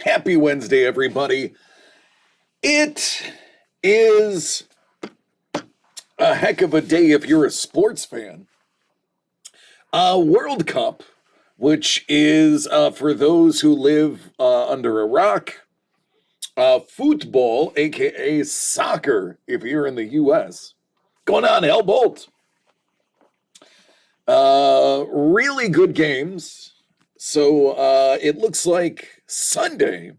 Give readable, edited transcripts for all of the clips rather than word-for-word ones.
Happy Wednesday, everybody. It is a heck of a day if you're a sports fan. World Cup, which is for those who live under a rock, football, aka soccer, if you're in the US. Going on, Hellbolt. Really good games. So it looks like Sunday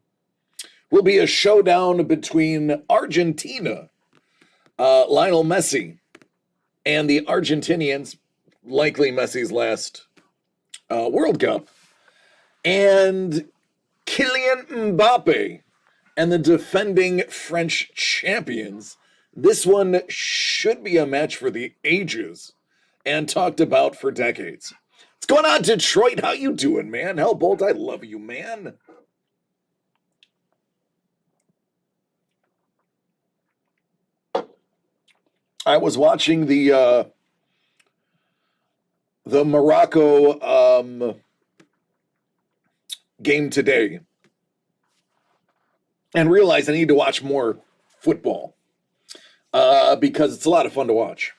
will be a showdown between Argentina, Lionel Messi, and the Argentinians, likely Messi's last World Cup, and Kylian Mbappe and the defending French champions. This one should be a match for the ages and talked about for decades. What's going on, Detroit? How you doing, man? Hellbolt, I love you, man. I was watching the Morocco game today and realized I need to watch more football because it's a lot of fun to watch.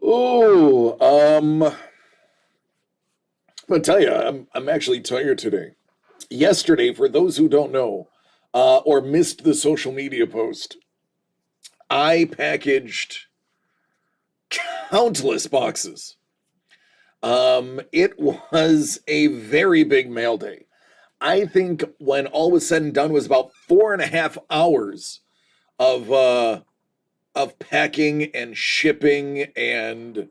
Oh, I'm gonna tell you, I'm actually tired today. Yesterday, for those who don't know or missed the social media post, I packaged countless boxes. It was a very big mail day. I think when all was said and done was about 4.5 hours of packing and shipping and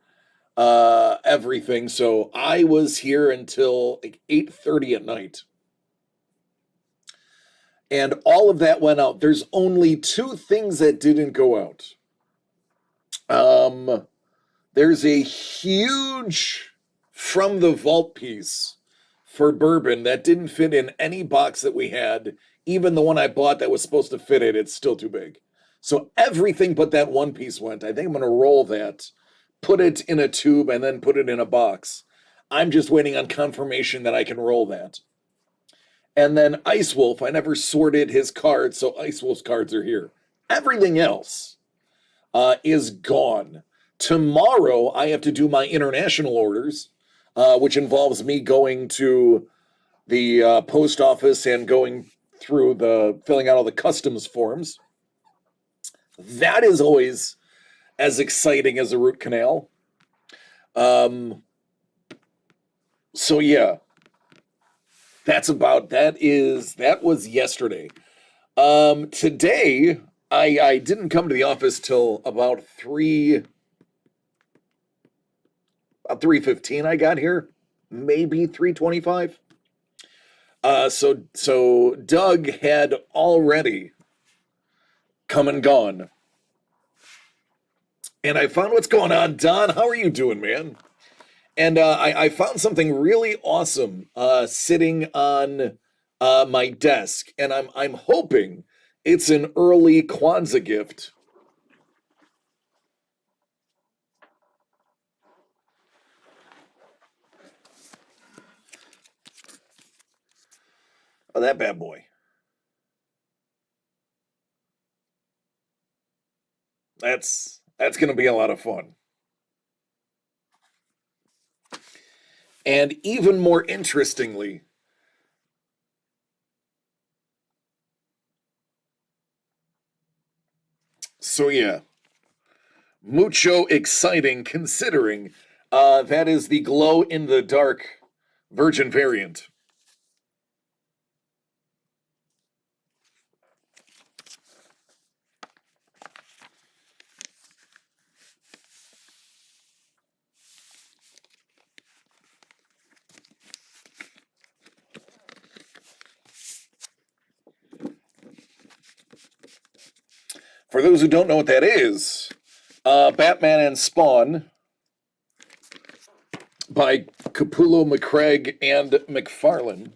everything. So I was here until like 8:30 at night. And all of that went out. There's only two things that didn't go out. There's a huge from the vault piece for bourbon that didn't fit in any box that we had. Even the one I bought that was supposed to fit it, it's still too big. So everything but that one piece went. I think I'm going to roll that, put it in a tube, and then put it in a box. I'm just waiting on confirmation that I can roll that. And then Ice Wolf, I never sorted his cards, so Ice Wolf's cards are here. Everything else is gone. Tomorrow, I have to do my international orders, which involves me going to the post office and going through filling out all the customs forms. That is always as exciting as a root canal. So yeah, that was yesterday. Today I didn't come to the office till about 3:15 I got here, maybe 3:25. So Doug had already come and gone. And I found what's going on. Don, how are you doing, man? And I found something really awesome sitting on my desk, and I'm hoping it's an early Kwanzaa gift. Oh, that bad boy. That's going to be a lot of fun. And even more interestingly, so yeah, mucho exciting considering that is the glow in the dark virgin variant. For those who don't know what that is, Batman and Spawn by Capullo, McCraig, and McFarlane.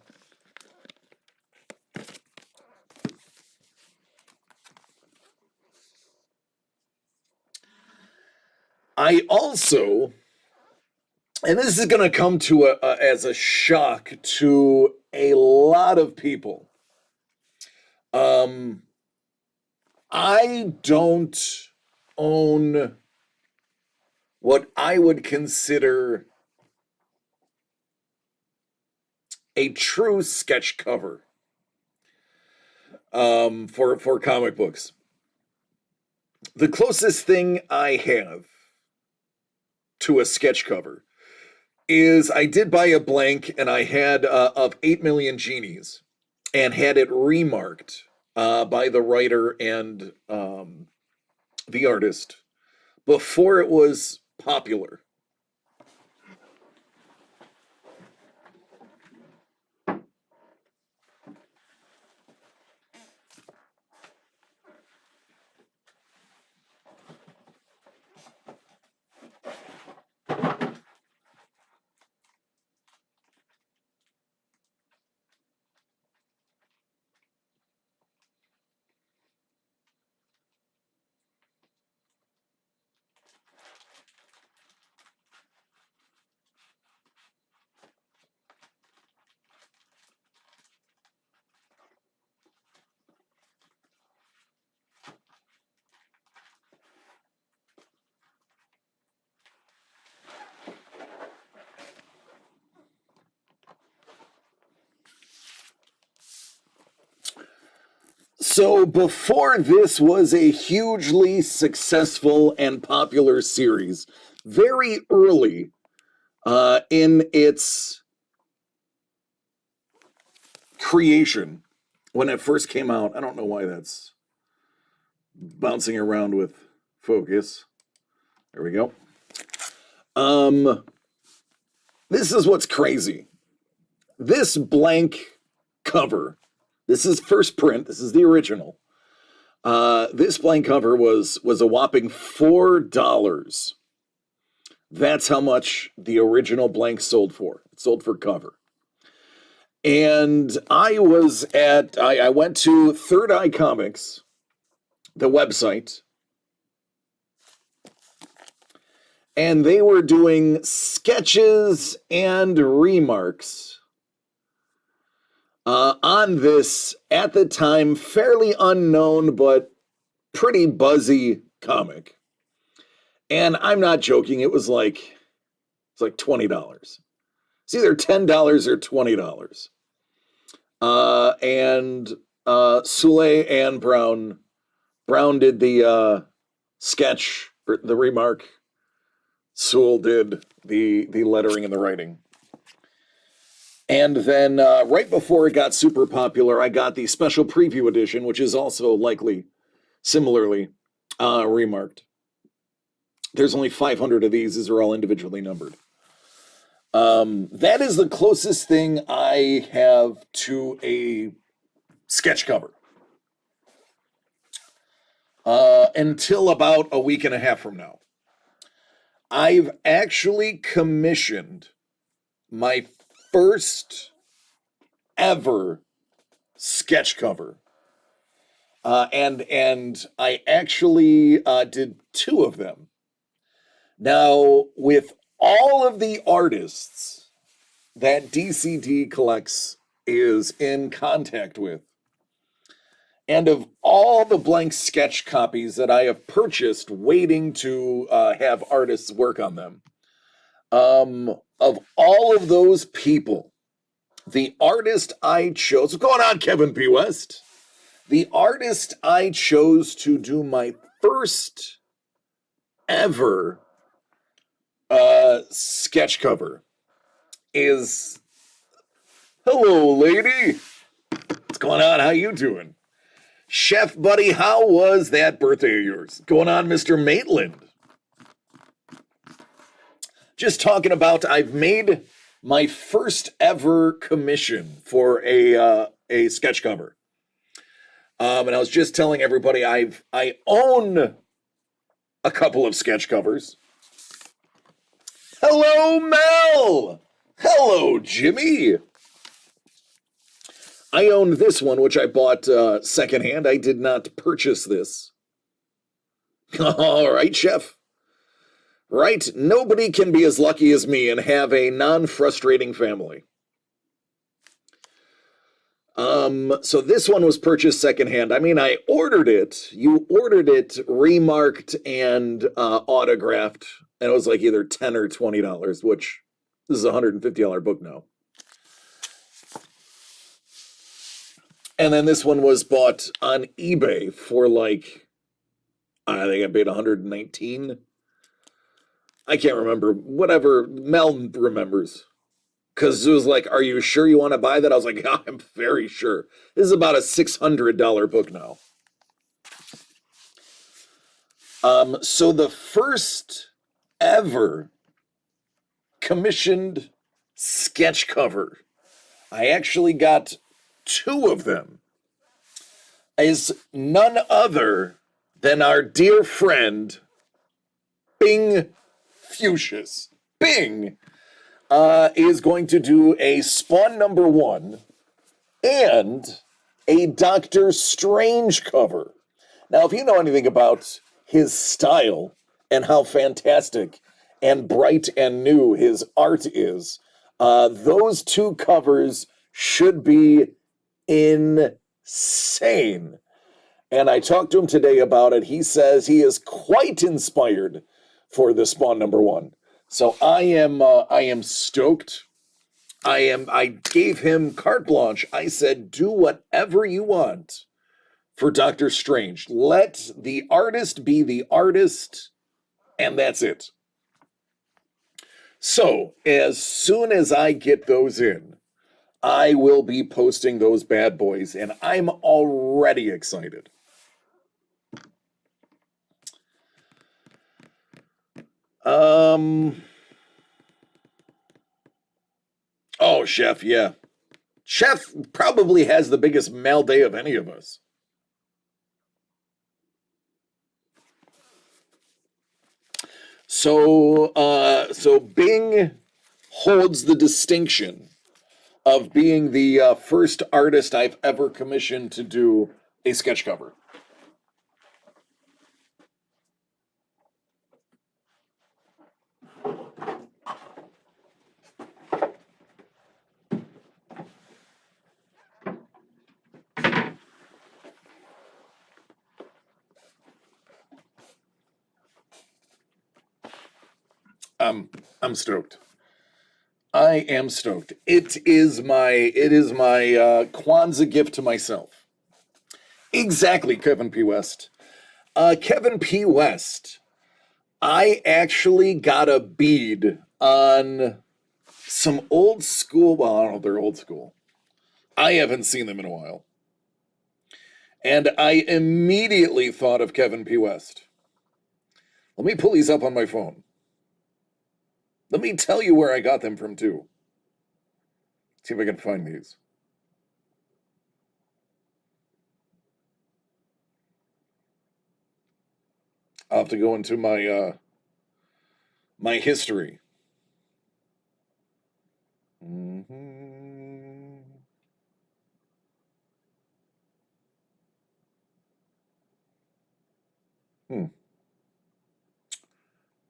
I also and this is going to come to as a shock to a lot of people. Um, I don't own what I would consider a true sketch cover for comic books. The closest thing I have to a sketch cover is I did buy a blank, and I had of 8 Million Genies, and had it remarked by the writer and the artist before it was popular. So before this was a hugely successful and popular series, very early in its creation, when it first came out. I don't know why that's bouncing around with focus. There we go. This is what's crazy. This blank cover, this is first print, this is the original. This blank cover was a whopping $4. That's how much the original blank sold for. It sold for cover. And I went to Third Eye Comics, the website, and they were doing sketches and remarks on this, at the time, fairly unknown but pretty buzzy comic. And I'm not joking, it was like $20. It's either $10 or $20. And Soule and Brown did the sketch, or the remark. Soule did the lettering and the writing. And then right before it got super popular, I got the special preview edition, which is also likely similarly remarked. There's only 500 of these. These are all individually numbered. That is the closest thing I have to a sketch cover. Until about a week and a half from now. I've actually commissioned my first ever sketch cover. And I actually did 2 of them. Now, with all of the artists that DCD Collects is in contact with, and of all the blank sketch copies that I have purchased waiting to have artists work on them, of all of those people, the artist I chose, what's going on, Kevin P. West? The artist I chose to do my first ever sketch cover is, hello, lady. What's going on? How you doing? Chef Buddy, how was that birthday of yours? Going on, Mr. Maitland? Just talking about, I've made my first ever commission for a sketch cover. And I was just telling everybody I own a couple of sketch covers. Hello, Mel. Hello, Jimmy. I own this one, which I bought secondhand. I did not purchase this. All right, Chef. Right? Nobody can be as lucky as me and have a non-frustrating family. So this one was purchased secondhand. I mean, I ordered it. You ordered it remarked and autographed, and it was like either $10 or $20, which this is a $150 book now. And then this one was bought on eBay for like, I think I paid 119. I can't remember. Whatever Mel remembers. Because it was like, are you sure you want to buy that? I was like, yeah, I'm very sure. This is about a $600 book now. So the first ever commissioned sketch cover, I actually got two of them, is none other than our dear friend, Bing Fuchsius. Bing is going to do a Spawn #1 and a Doctor Strange cover. Now, if you know anything about his style and how fantastic and bright and new his art is, those two covers should be insane. And I talked to him today about it. He says he is quite inspired for the Spawn #1. So I am stoked. I gave him carte blanche. I said, do whatever you want for Doctor Strange. Let the artist be the artist, and that's it. So, as soon as I get those in, I will be posting those bad boys, and I'm already excited. Oh, Chef, yeah. Chef probably has the biggest mal day of any of us. So Bing holds the distinction of being the first artist I've ever commissioned to do a sketch cover. I'm stoked. I am stoked. It is my Kwanzaa gift to myself. Exactly, Kevin P. West. Kevin P. West. I actually got a bead on some old school. Well, I don't know if they're old school. I haven't seen them in a while. And I immediately thought of Kevin P. West. Let me pull these up on my phone. Let me tell you where I got them from, too. See if I can find these. I'll have to go into my history. Mm-hmm.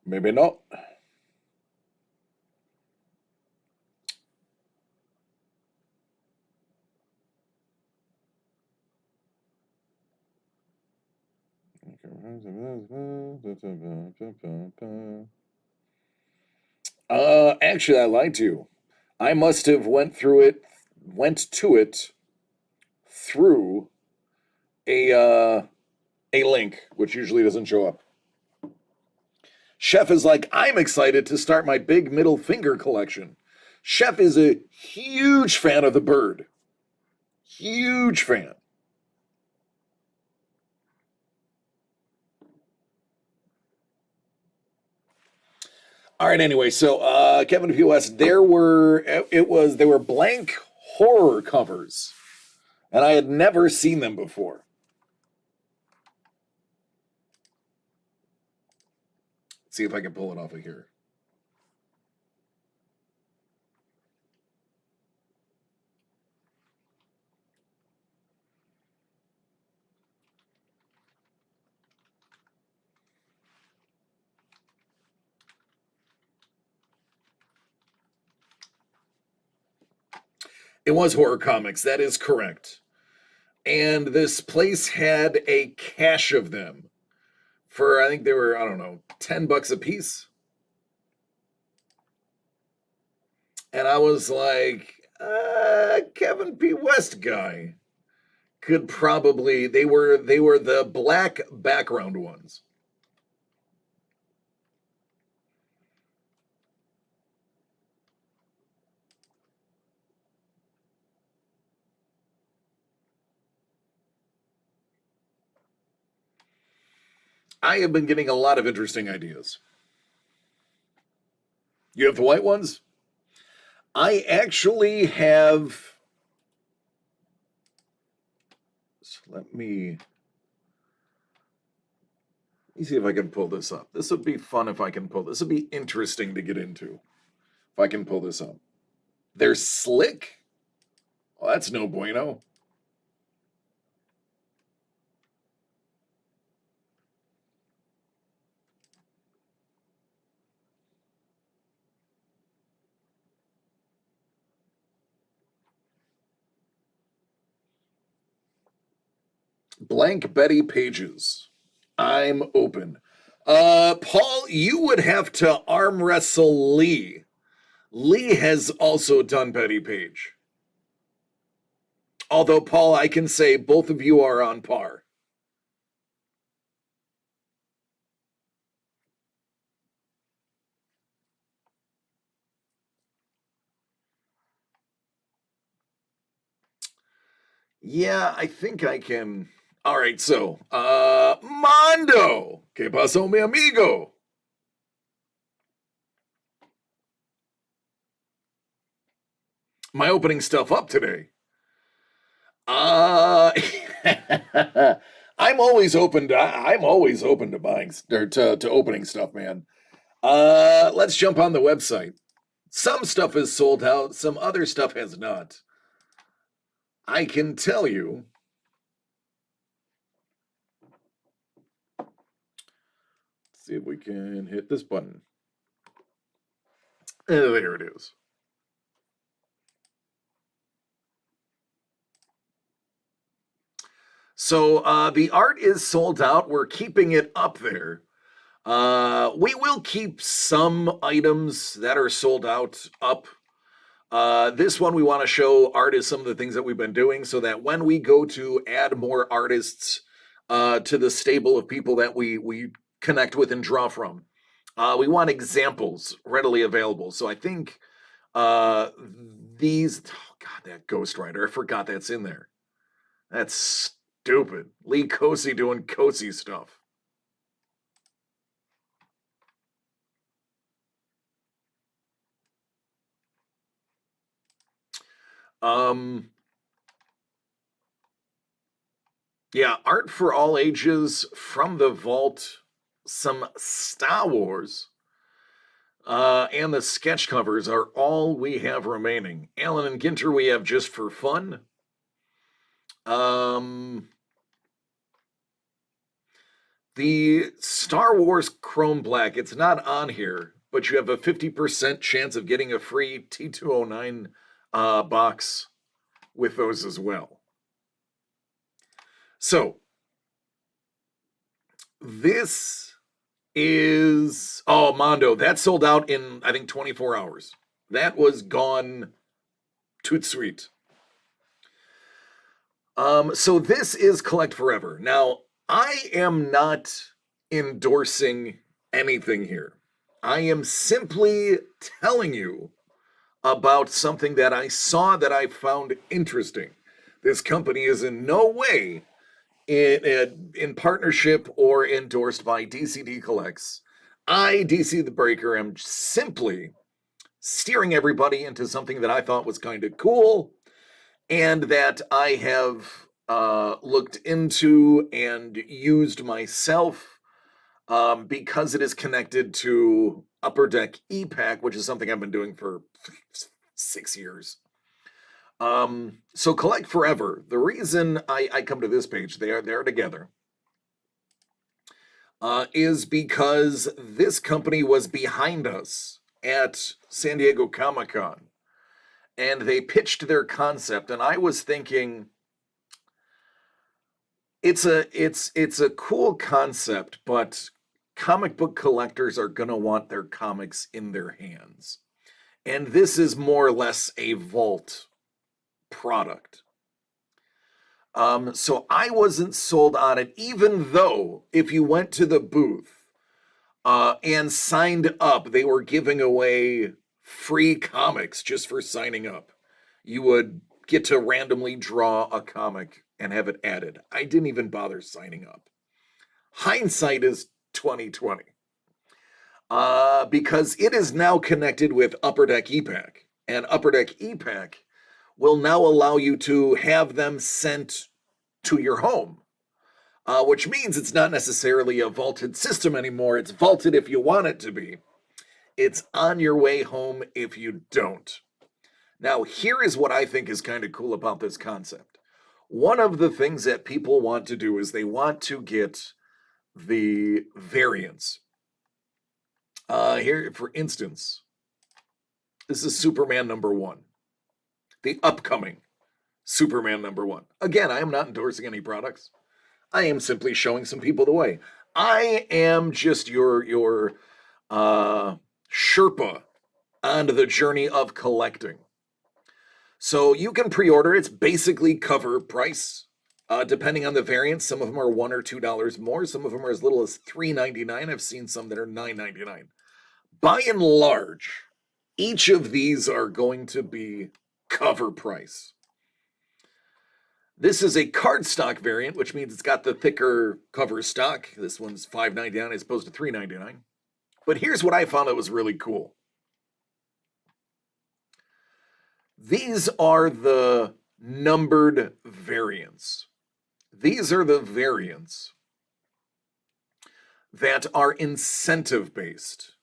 Maybe not. Actually, I lied to you. I must have went to it through a link, which usually doesn't show up. Chef is like, I'm excited to start my big middle finger collection. Chef is a huge fan of the bird. Huge fan. All right, anyway, so Kevin P. West, there were blank horror covers, and I had never seen them before. Let's see if I can pull it off of here. It was Horror Comics. That is correct. And this place had a cache of them for, I think they were, I don't know, $10 a piece. And I was like, Kevin P. West guy could probably, they were the black background ones. I have been getting a lot of interesting ideas. You have the white ones? I actually have. So let me see if I can pull this up. This would be fun if I can pull this. Would be interesting to get into if I can pull this up. They're slick. Well, that's no bueno. Blank Betty pages. I'm open. Paul, you would have to arm wrestle Lee. Lee has also done Betty Page. Although, Paul, I can say both of you are on par. Yeah, I think I can. All right, so, Mondo. ¿Qué pasó, mi amigo? My opening stuff up today. Uh, I'm always open to buying or to opening stuff, man. Let's jump on the website. Some stuff is sold out, some other stuff has not. I can tell you. Let's see if we can hit this button. There it is. So the art is sold out. We're keeping it up there. We will keep some items that are sold out up. This one we want to show art is some of the things that we've been doing so that when we go to add more artists to the stable of people that we connect with and draw from, we want examples readily available. So I think these, oh God, that Ghost Rider, I forgot that's in there. That's stupid. Lee Cosi doing Cosi stuff. Yeah, art for all ages from the vault, some Star Wars, and the sketch covers are all we have remaining. Alan and Ginter, we have just for fun. The Star Wars Chrome Black, it's not on here, but you have a 50% chance of getting a free T209 box with those as well. So, this is, oh, Mondo, that sold out in, I think, 24 hours. That was gone tout sweet. So this is Collect Forever. Now, I am not endorsing anything here. I am simply telling you about something that I saw that I found interesting. This company is in no way in partnership or endorsed by DCD Collects. I, DC the Breaker, am simply steering everybody into something that I thought was kind of cool and that I have looked into and used myself because it is connected to Upper Deck E-Pack, which is something I've been doing for 6 years. So Collect Forever. The reason I come to this page, they're together, is because this company was behind us at San Diego Comic-Con. and they pitched their concept, and I was thinking, it's a cool concept, but comic book collectors are going to want their comics in their hands. And this is more or less a vault product. So I wasn't sold on it, even though if you went to the booth and signed up, they were giving away free comics just for signing up. You would get to randomly draw a comic and have it added. I didn't even bother signing up. Hindsight is 2020. Because it is now connected with Upper Deck e-Pack, and Upper Deck e-Pack will now allow you to have them sent to your home, which means it's not necessarily a vaulted system anymore. It's vaulted if you want it to be. It's on your way home if you don't. Now, here is what I think is kind of cool about this concept. One of the things that people want to do is they want to get the variants. Here, for instance, this is Superman #1, the upcoming Superman #1. Again, I am not endorsing any products. I am simply showing some people the way. I am just your Sherpa on the journey of collecting. So you can pre-order. It's basically cover price. Depending on the variant, some of them are $1 or $2 more. Some of them are as little as $3.99. I've seen some that are $9.99. By and large, each of these are going to be cover price. This is a cardstock variant, which means it's got the thicker cover stock. This one's $5.99 as opposed to $3.99. But here's what I found that was really cool. These are the numbered variants. These are the variants that are incentive-based.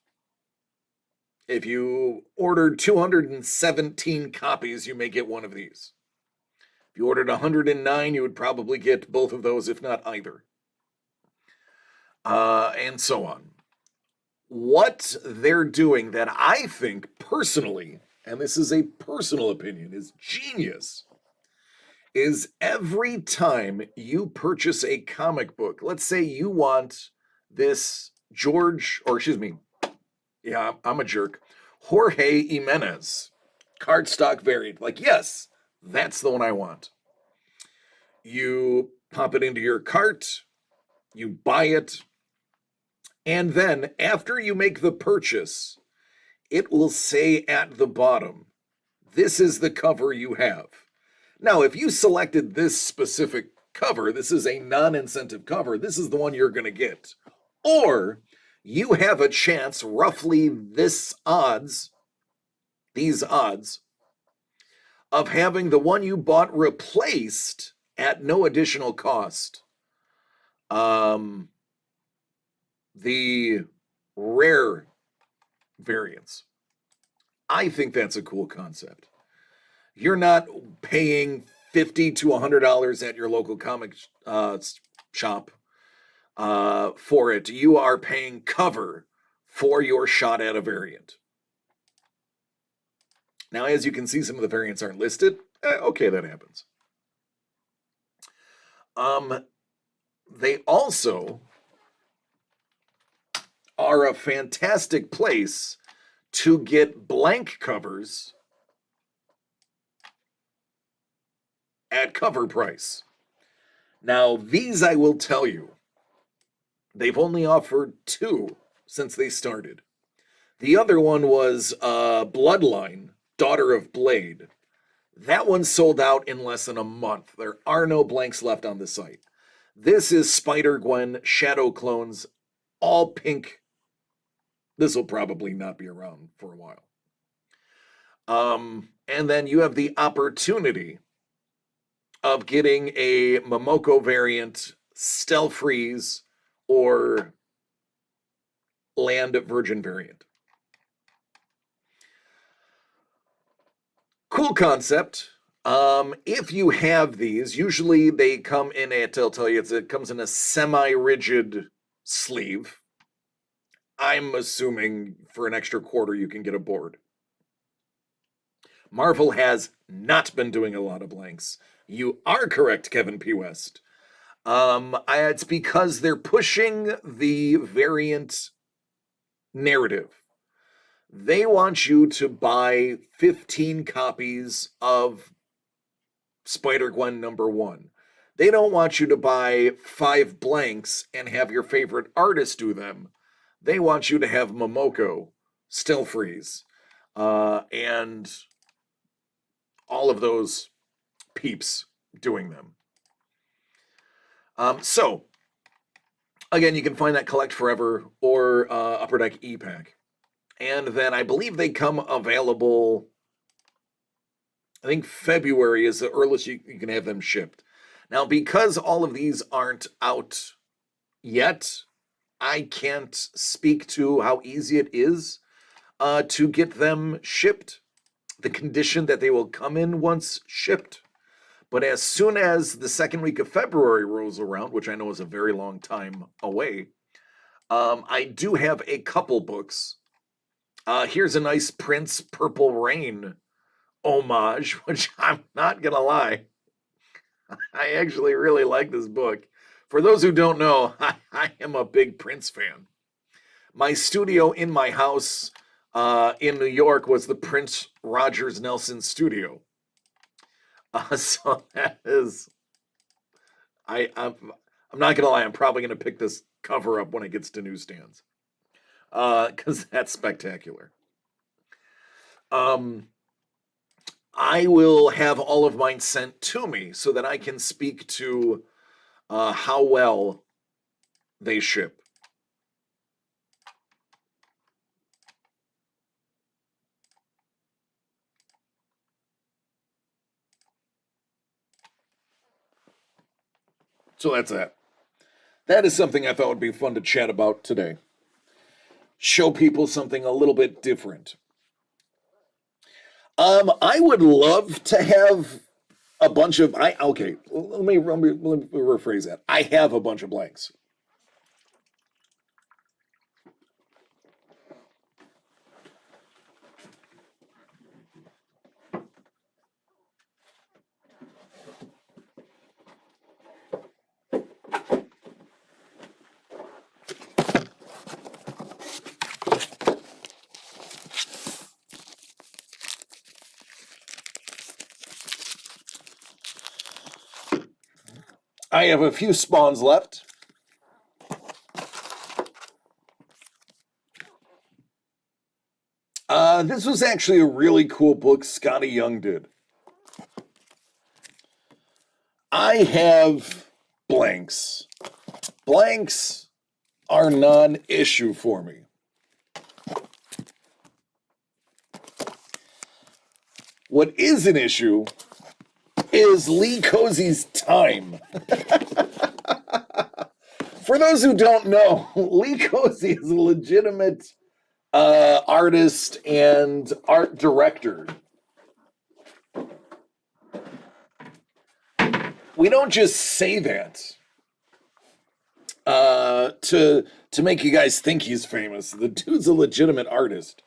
If you ordered 217 copies, you may get one of these. If you ordered 109, you would probably get both of those, if not either. And so on. What they're doing that I think personally, and this is a personal opinion, is genius, is every time you purchase a comic book, let's say you want this I'm a jerk, Jorge Jimenez cardstock variant. Like, yes, that's the one I want. You pop it into your cart, you buy it, and then after you make the purchase, it will say at the bottom, this is the cover you have. Now, if you selected this specific cover, this is a non-incentive cover, this is the one you're going to get. Or you have a chance, roughly these odds, of having the one you bought replaced at no additional cost. The rare variants. I think that's a cool concept. You're not paying $50 to $100 at your local comic shop for it. You are paying cover for your shot at a variant. Now, as you can see, some of the variants aren't listed. Okay, that happens. They also are a fantastic place to get blank covers at cover price. Now, these I will tell you, they've only offered 2 since they started. The other one was Bloodline, Daughter of Blade. That one sold out in less than a month. There are no blanks left on the site. This is Spider-Gwen, Shadow Clones, all pink. This will probably not be around for a while. And then you have the opportunity of getting a Momoko variant, Stealth Freeze, or Land Virgin variant. Cool concept. If you have these, usually they come in they'll tell you it comes in a semi-rigid sleeve. I'm assuming for an extra quarter you can get a board. Marvel has not been doing a lot of blanks. You are correct, Kevin P. West. It's because they're pushing the variant narrative. They want you to buy 15 copies of Spider-Gwen #1. They don't want you to buy 5 blanks and have your favorite artist do them. They want you to have Momoko, Still Freeze, and all of those peeps doing them. So, again, you can find that Collect Forever or Upper Deck E-Pack. And then I believe they come available, I think February is the earliest you can have them shipped. Now, because all of these aren't out yet, I can't speak to how easy it is to get them shipped, the condition that they will come in once shipped. But as soon as the second week of February rolls around, which I know is a very long time away, I do have a couple books. Here's a nice Prince Purple Rain homage, which I'm not going to lie, I actually really like this book. For those who don't know, I am a big Prince fan. My studio in my house in New York was the Prince Rogers Nelson studio. So that is, I'm not gonna lie, I'm probably gonna pick this cover up when it gets to newsstands, because that's spectacular. I will have all of mine sent to me so that I can speak to how well they ship. So that's that. That is something I thought would be fun to chat about today. Show people something a little bit different. I would love to have a bunch of okay. Let me rephrase that. I have a bunch of blanks. I have a few spawns left. This was actually a really cool book Scotty Young did. I have blanks. Blanks are non-issue for me. What is an issue is Lee Cozy's time. For those who don't know, Lee Cozy is a legitimate artist and art director. We don't just say that to make you guys think he's famous. The dude's a legitimate artist.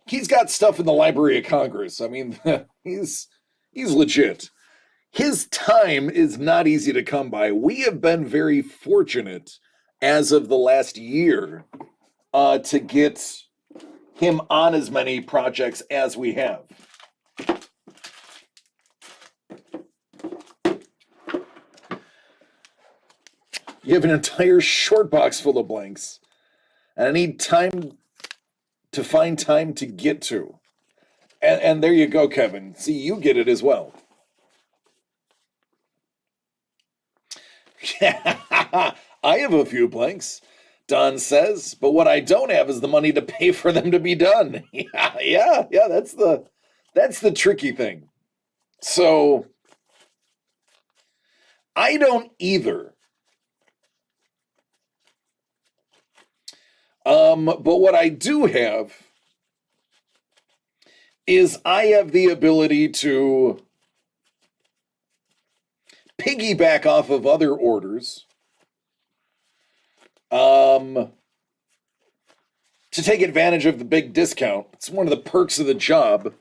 He's got stuff in the Library of Congress. I mean, he's legit. His time is not easy to come by. We have been very fortunate as of the last year to get him on as many projects as we have. You have an entire short box full of blanks, and I need time to find time to get to. And there you go, Kevin. See, you get it as well. I have a few blanks, Don says, but what I don't have is the money to pay for them to be done. Yeah, that's the tricky thing. So I don't either. But what I do have is I have the ability to piggyback off of other orders to take advantage of the big discount. It's one of the perks of the job.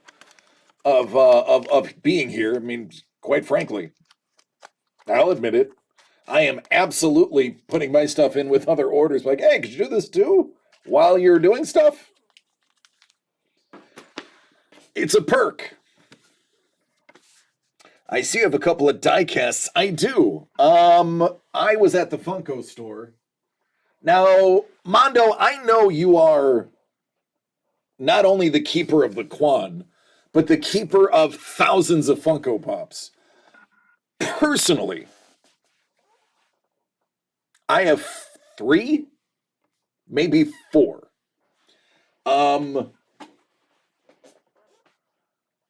of being here. I mean, quite frankly, I'll admit it. I am absolutely putting my stuff in with other orders. Like, hey, could you do this too while you're doing stuff? It's a perk. I see you have a couple of die casts. I do. I was at the Funko store. Now, Mondo, I know you are not only the keeper of the Quan, but the keeper of thousands of Funko Pops. Personally, I have 3, maybe 4. I'm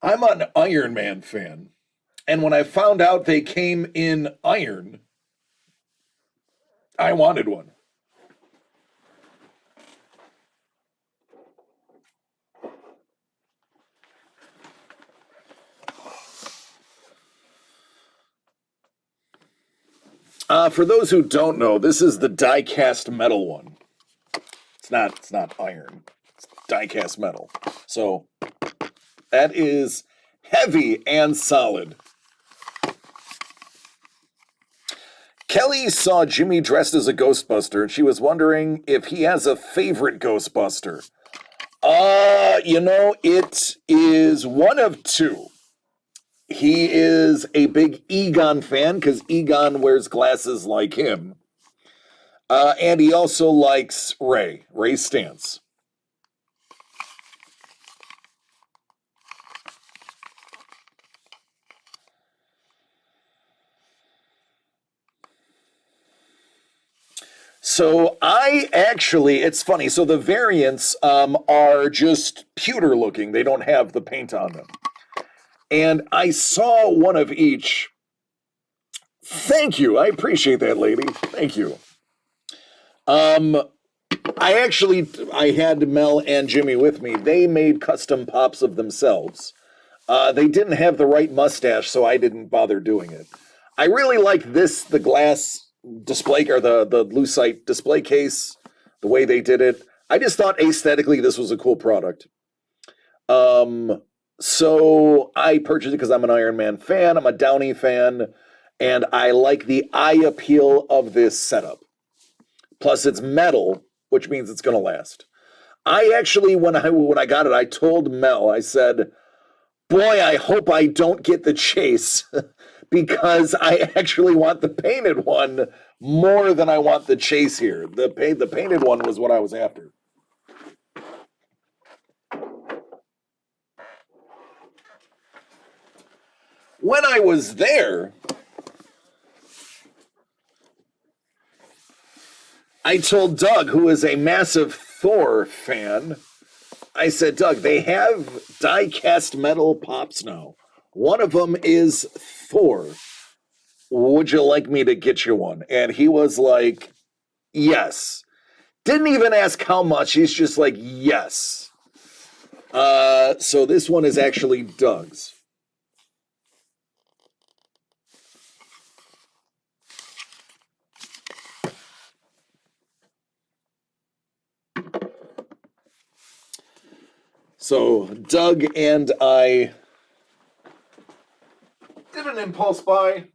an Iron Man fan. And when I found out they came in iron, I wanted one. For those who don't know, this is the die-cast metal one. It's not iron. It's die-cast metal. So that is heavy and solid. Kelly saw Jimmy dressed as a Ghostbuster, and she was wondering if he has a favorite Ghostbuster. It is one of 2. He is a big Egon fan because Egon wears glasses like him. And he also likes Ray Stantz. So it's funny. So the variants are just pewter looking. They don't have the paint on them. And I saw one of each. Thank you. I appreciate that, lady. Thank you. I had Mel and Jimmy with me. They made custom pops of themselves. They didn't have the right mustache, so I didn't bother doing it. I really like the glass display, or the lucite display case, the way they did it. I just thought aesthetically this was a cool product. So I purchased it because I'm an Iron Man fan, I'm a Downey fan, and I like the eye appeal of this setup. Plus it's metal, which means it's going to last. I actually, when I got it, I told Mel, I said, boy, I hope I don't get the chase because I actually want the painted one more than I want the chase here. The painted one was what I was after. When I was there, I told Doug, who is a massive Thor fan, I said, Doug, they have die-cast metal pops now. One of them is Thor. Would you like me to get you one? And he was like, yes. Didn't even ask how much. He's just like, yes. So this one is actually Doug's. So Doug and I did an impulse buy.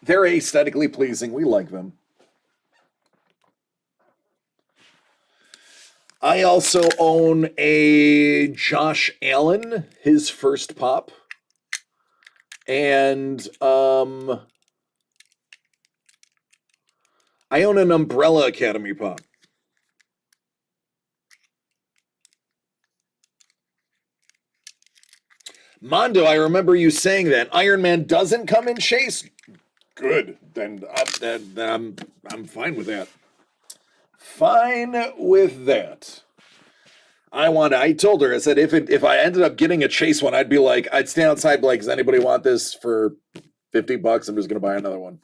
They're aesthetically pleasing. We like them. I also own a Josh Allen, his first pop. And I own an Umbrella Academy pop. Mondo, I remember you saying that Iron Man doesn't come in chase. Good. Then I'm fine with that. Fine with that. I told her, I said, if I ended up getting a chase one, I'd stand outside, like, does anybody want this for $50? I'm just gonna buy another one.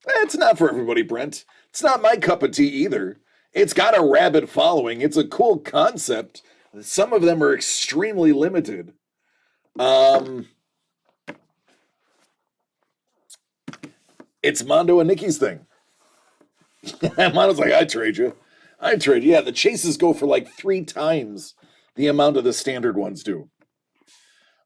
It's not for everybody, Brent. It's not my cup of tea either. It's got a rabid following. It's a cool concept. Some of them are extremely limited. It's Mondo and Nikki's thing. Mondo's like, I'd trade you. I trade. Yeah, the chases go for like 3 times the amount of the standard ones do.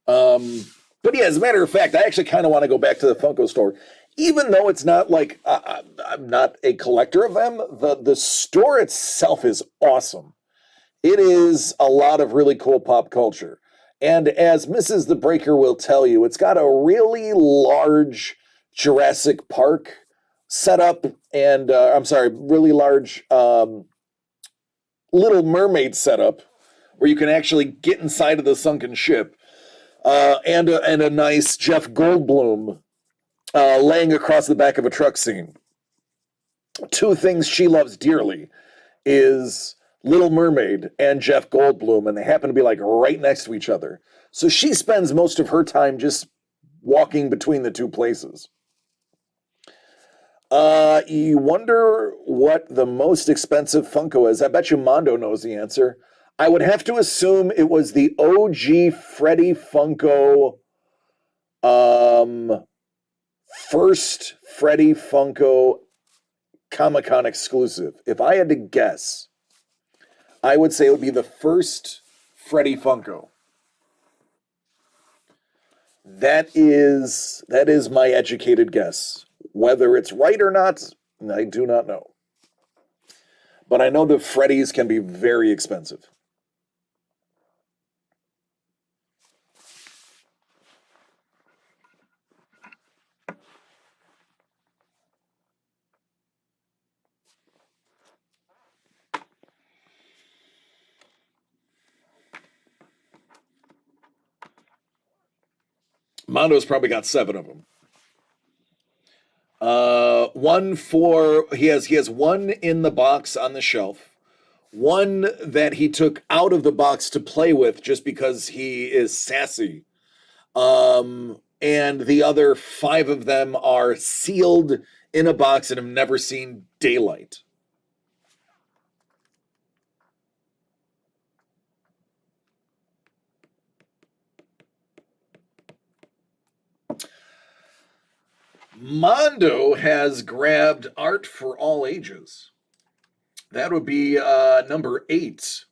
But yeah, as a matter of fact, I actually kind of want to go back to the Funko store, even though it's not like I'm not a collector of them. The store itself is awesome. It is a lot of really cool pop culture, and as Mrs. the Breaker will tell you, it's got a really large Jurassic Park setup, and I'm sorry, really large Little Mermaid setup, where you can actually get inside of the sunken ship, and a nice Jeff Goldblum laying across the back of a truck scene. Two things she loves dearly is Little Mermaid and Jeff Goldblum, and they happen to be like right next to each other. So she spends most of her time just walking between the two places. You wonder what the most expensive Funko is. I bet you Mondo knows the answer. I would have to assume it was the OG Freddy Funko, first Freddy Funko Comic-Con exclusive. If I had to guess, I would say it would be the first Freddy Funko. That is my educated guess. Whether it's right or not, I do not know. But I know the Freddies can be very expensive. Mondo's probably got 7 of them. He has one in the box on the shelf, one that he took out of the box to play with just because he is sassy. And the other 5 of them are sealed in a box and have never seen daylight. Mondo has grabbed Art for All Ages. That would be number 8.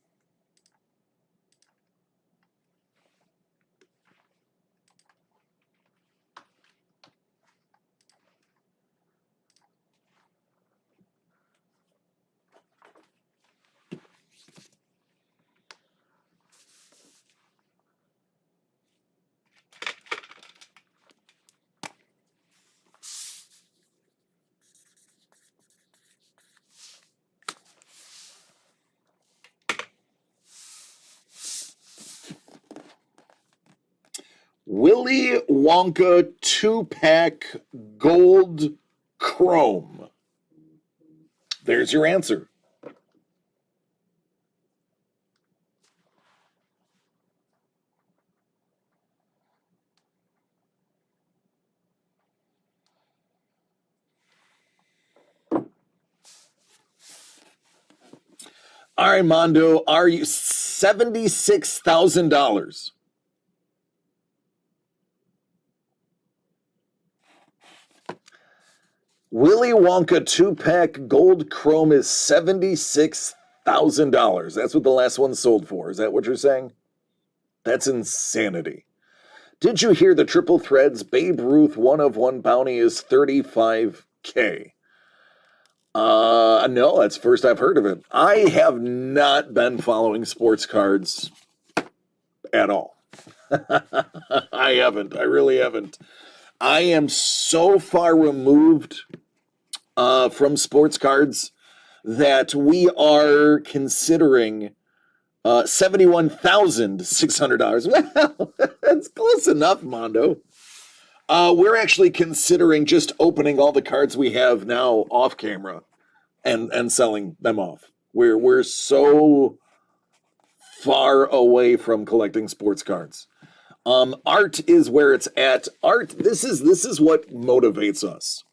Willy Wonka 2-pack gold chrome. There's your answer. Armando, are you $76,000? Willy Wonka 2-pack gold chrome is $76,000. That's what the last one sold for. Is that what you're saying? That's insanity. Did you hear the triple threads Babe Ruth 1/1 bounty is $35K? No, that's first I've heard of it. I have not been following sports cards at all. I haven't. I really haven't. I am so far removed from sports cards that we are considering $71,600. Well, that's close enough, Mondo. We're actually considering just opening all the cards we have now off camera and selling them off. We're so far away from collecting sports cards. Art is where it's at. Art, this is what motivates us.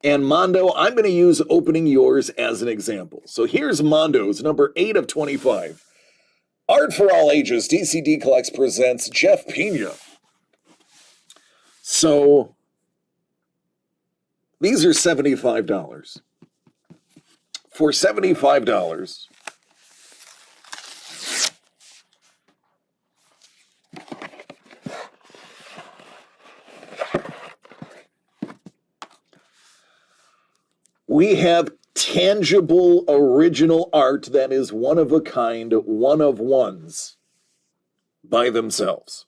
And Mondo, I'm going to use opening yours as an example. So here's Mondo's number 8 of 25. Art for All Ages, DCD Collects presents Jeff Pena. So these are $75. for $75. We have tangible original art that is one of a kind, one of ones by themselves.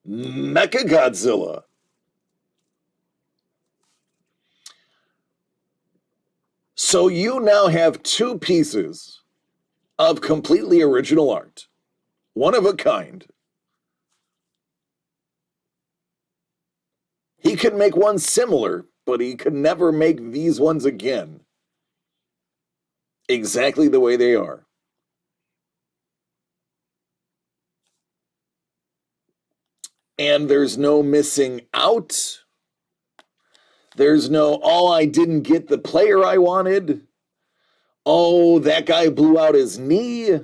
Mechagodzilla. So you now have two pieces of completely original art, one of a kind. He could make one similar, but he could never make these ones again exactly the way they are. And there's no missing out. There's no, oh, I didn't get the player I wanted. Oh, that guy blew out his knee.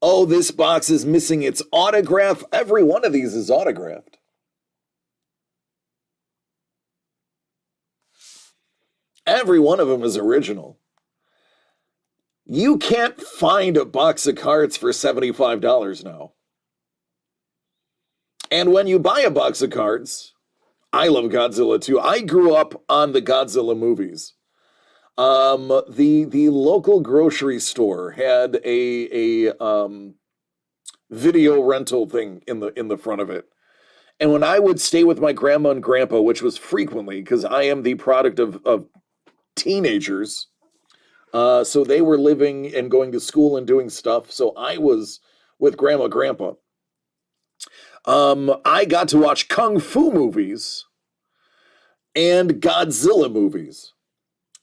Oh, this box is missing its autograph. Every one of these is autographed. Every one of them is original. You can't find a box of cards for $75 now. And when you buy a box of cards, I love Godzilla too. I grew up on the Godzilla movies. The local grocery store had a video rental thing in the front of it. And when I would stay with my grandma and grandpa, which was frequently, because I am the product of teenagers, so they were living and going to school and doing stuff. So I was with grandma, grandpa. I got to watch Kung Fu movies and Godzilla movies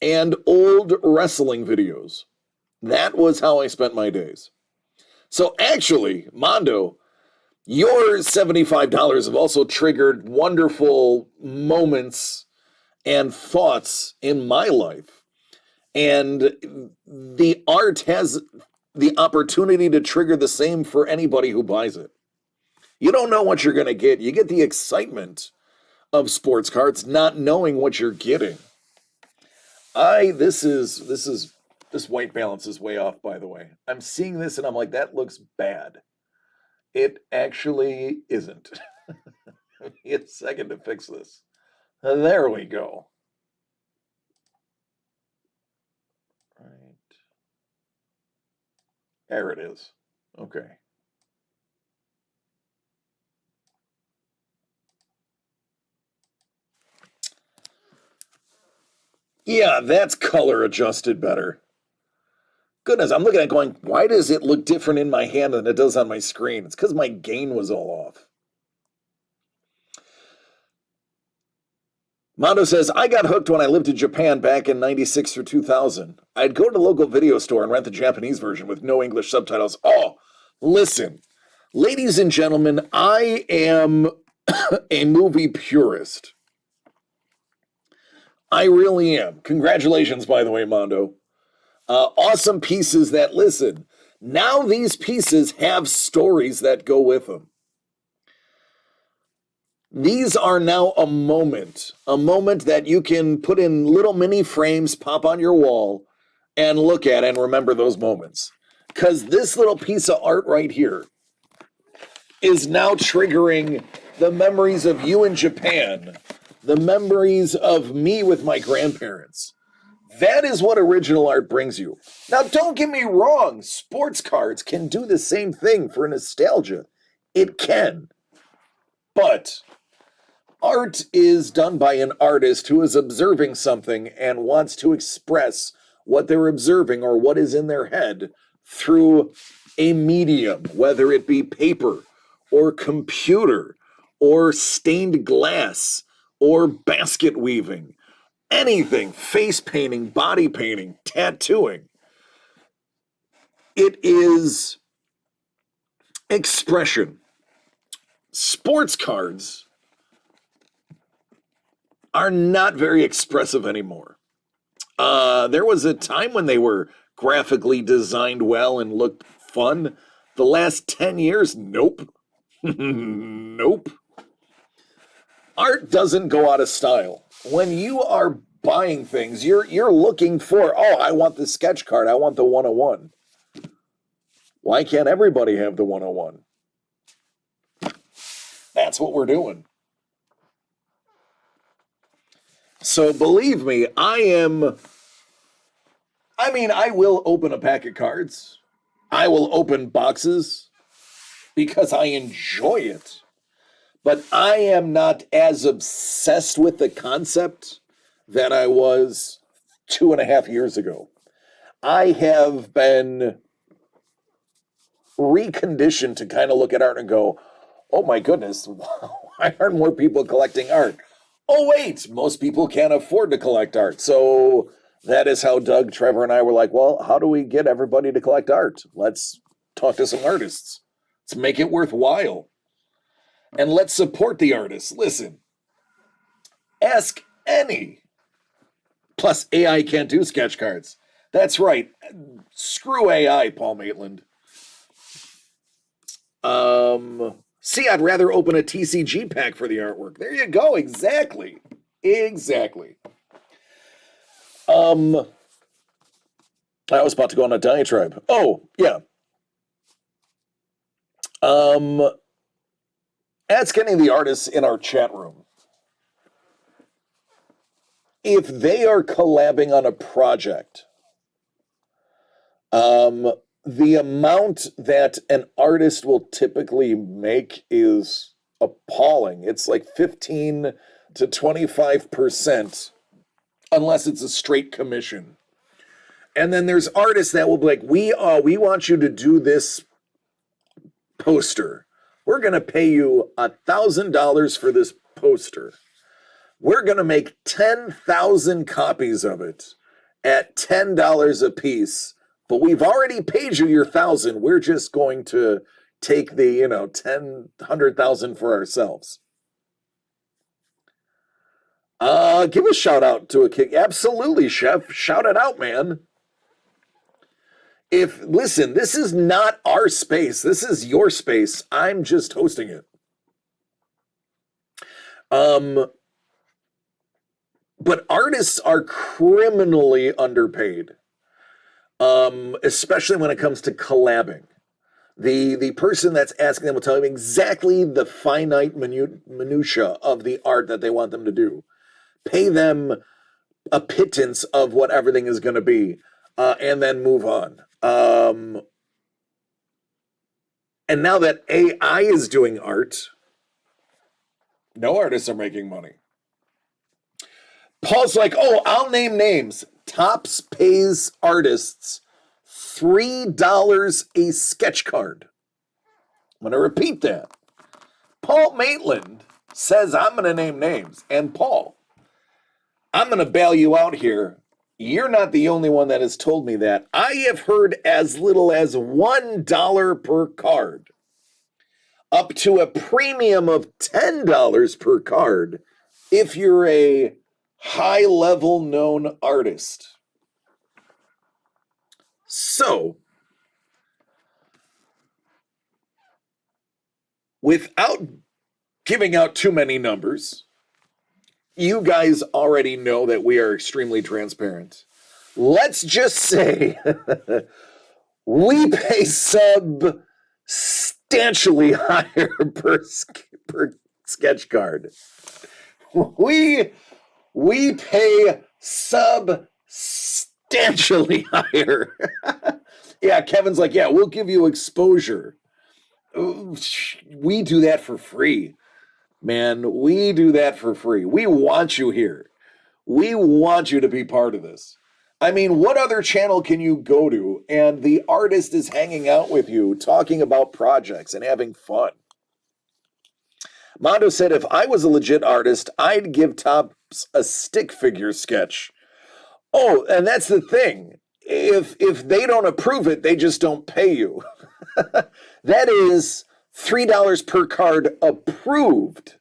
and old wrestling videos. That was how I spent my days. So actually, Mondo, your $75 have also triggered wonderful moments and thoughts in my life. And the art has the opportunity to trigger the same for anybody who buys it. You don't know what you're going to get. You get the excitement of sports cards, not knowing what you're getting. This white balance is way off, by the way. I'm seeing this and I'm like, that looks bad. It actually isn't. Give me a second to fix this. There we go. Right. There it is. Okay. Yeah, that's color adjusted better. Goodness, I'm looking at it going, why does it look different in my hand than it does on my screen? It's because my gain was all off. Mondo says, I got hooked when I lived in Japan back in 96 or 2000. I'd go to the local video store and rent the Japanese version with no English subtitles. Oh, listen, ladies and gentlemen, I am a movie purist. I really am. Congratulations, by the way, Mondo. Awesome pieces that, listen, now these pieces have stories that go with them. These are now a moment that you can put in little mini frames, pop on your wall, and look at and remember those moments. Because this little piece of art right here is now triggering the memories of you in Japan, the memories of me with my grandparents. That is what original art brings you. Now, don't get me wrong, sports cards can do the same thing for nostalgia. It can. But art is done by an artist who is observing something and wants to express what they're observing or what is in their head through a medium, whether it be paper or computer or stained glass or basket weaving. Anything, face painting, body painting, tattooing. It is expression. Sports cards are not very expressive anymore. There was a time when they were graphically designed well and looked fun. The last 10 years, nope. Nope. Art doesn't go out of style. When you are buying things, you're looking for, oh, I want the sketch card. I want the 101. Why can't everybody have the 101? That's what we're doing. So believe me, I will open a pack of cards. I will open boxes because I enjoy it. But I am not as obsessed with the concept that I was 2.5 years ago. I have been reconditioned to kind of look at art and go, oh my goodness, why aren't more people collecting art? Oh wait, most people can't afford to collect art. So that is how Doug, Trevor, and I were like, well, how do we get everybody to collect art? Let's talk to some artists. Let's make it worthwhile. And let's support the artists. Listen, ask any. Plus, AI can't do sketch cards. That's right. Screw AI, Paul Maitland. See, I'd rather open a TCG pack for the artwork. There you go. Exactly. I was about to go on a diatribe. Oh, yeah. Ask any of the artists in our chat room if they are collabing on a project. The amount that an artist will typically make is appalling. It's like 15 to 25%, unless it's a straight commission. And then there's artists that will be like, we want you to do this poster. We're going to pay you $1,000 for this poster. We're going to make 10,000 copies of it at $10 a piece. But we've already paid you your 1,000. We're just going to take the, 100,000 for ourselves. Give a shout out to a kid. Absolutely, Chef. Shout it out, man. Listen, this is not our space. This is your space. I'm just hosting it. But artists are criminally underpaid. Especially when it comes to collabing. The person that's asking them will tell them exactly the finite minutia of the art that they want them to do. Pay them a pittance of what everything is going to be, and then move on. And now that AI is doing art, no artists are making money. Paul's like, oh, I'll name names. Topps pays artists $3 a sketch card. I'm going to repeat that. Paul Maitland says I'm going to name names. And Paul, I'm going to bail you out here. You're not the only one that has told me that. I have heard as little as $1 per card, up to a premium of $10 per card if you're a high-level known artist. So, without giving out too many numbers, you guys already know that we are extremely transparent. Let's just say we pay substantially higher per sketch card. We pay substantially higher. Yeah, Kevin's like, yeah, we'll give you exposure. We do that for free. Man, we do that for free. We want you here. We want you to be part of this. I mean, what other channel can you go to and the artist is hanging out with you, talking about projects and having fun? Mondo said, if I was a legit artist, I'd give Topps a stick figure sketch. Oh, and that's the thing. If they don't approve it, they just don't pay you. That is $3 per card approved.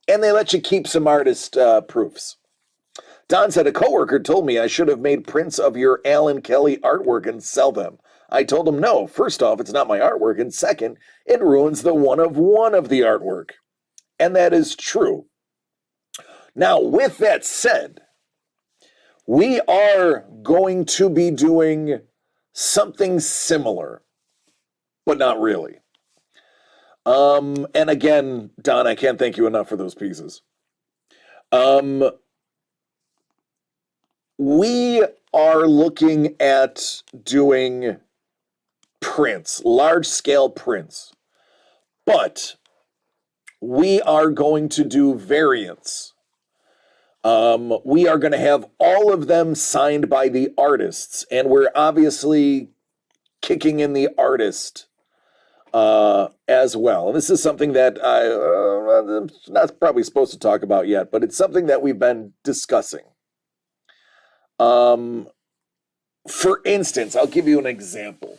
And they let you keep some artist proofs. Don said, a coworker told me I should have made prints of your Alan Kelly artwork and sell them. I told him, no, first off, it's not my artwork. And second, it ruins the one of the artwork. And that is true. Now, with that said, we are going to be doing something similar, but not really. And again, Don, I can't thank you enough for those pieces. We are looking at doing prints, large-scale prints, but we are going to do variants. We are going to have all of them signed by the artists, and we're obviously kicking in the artist as well. And this is something that I'm not probably supposed to talk about yet, but it's something that we've been discussing. For instance, I'll give you an example.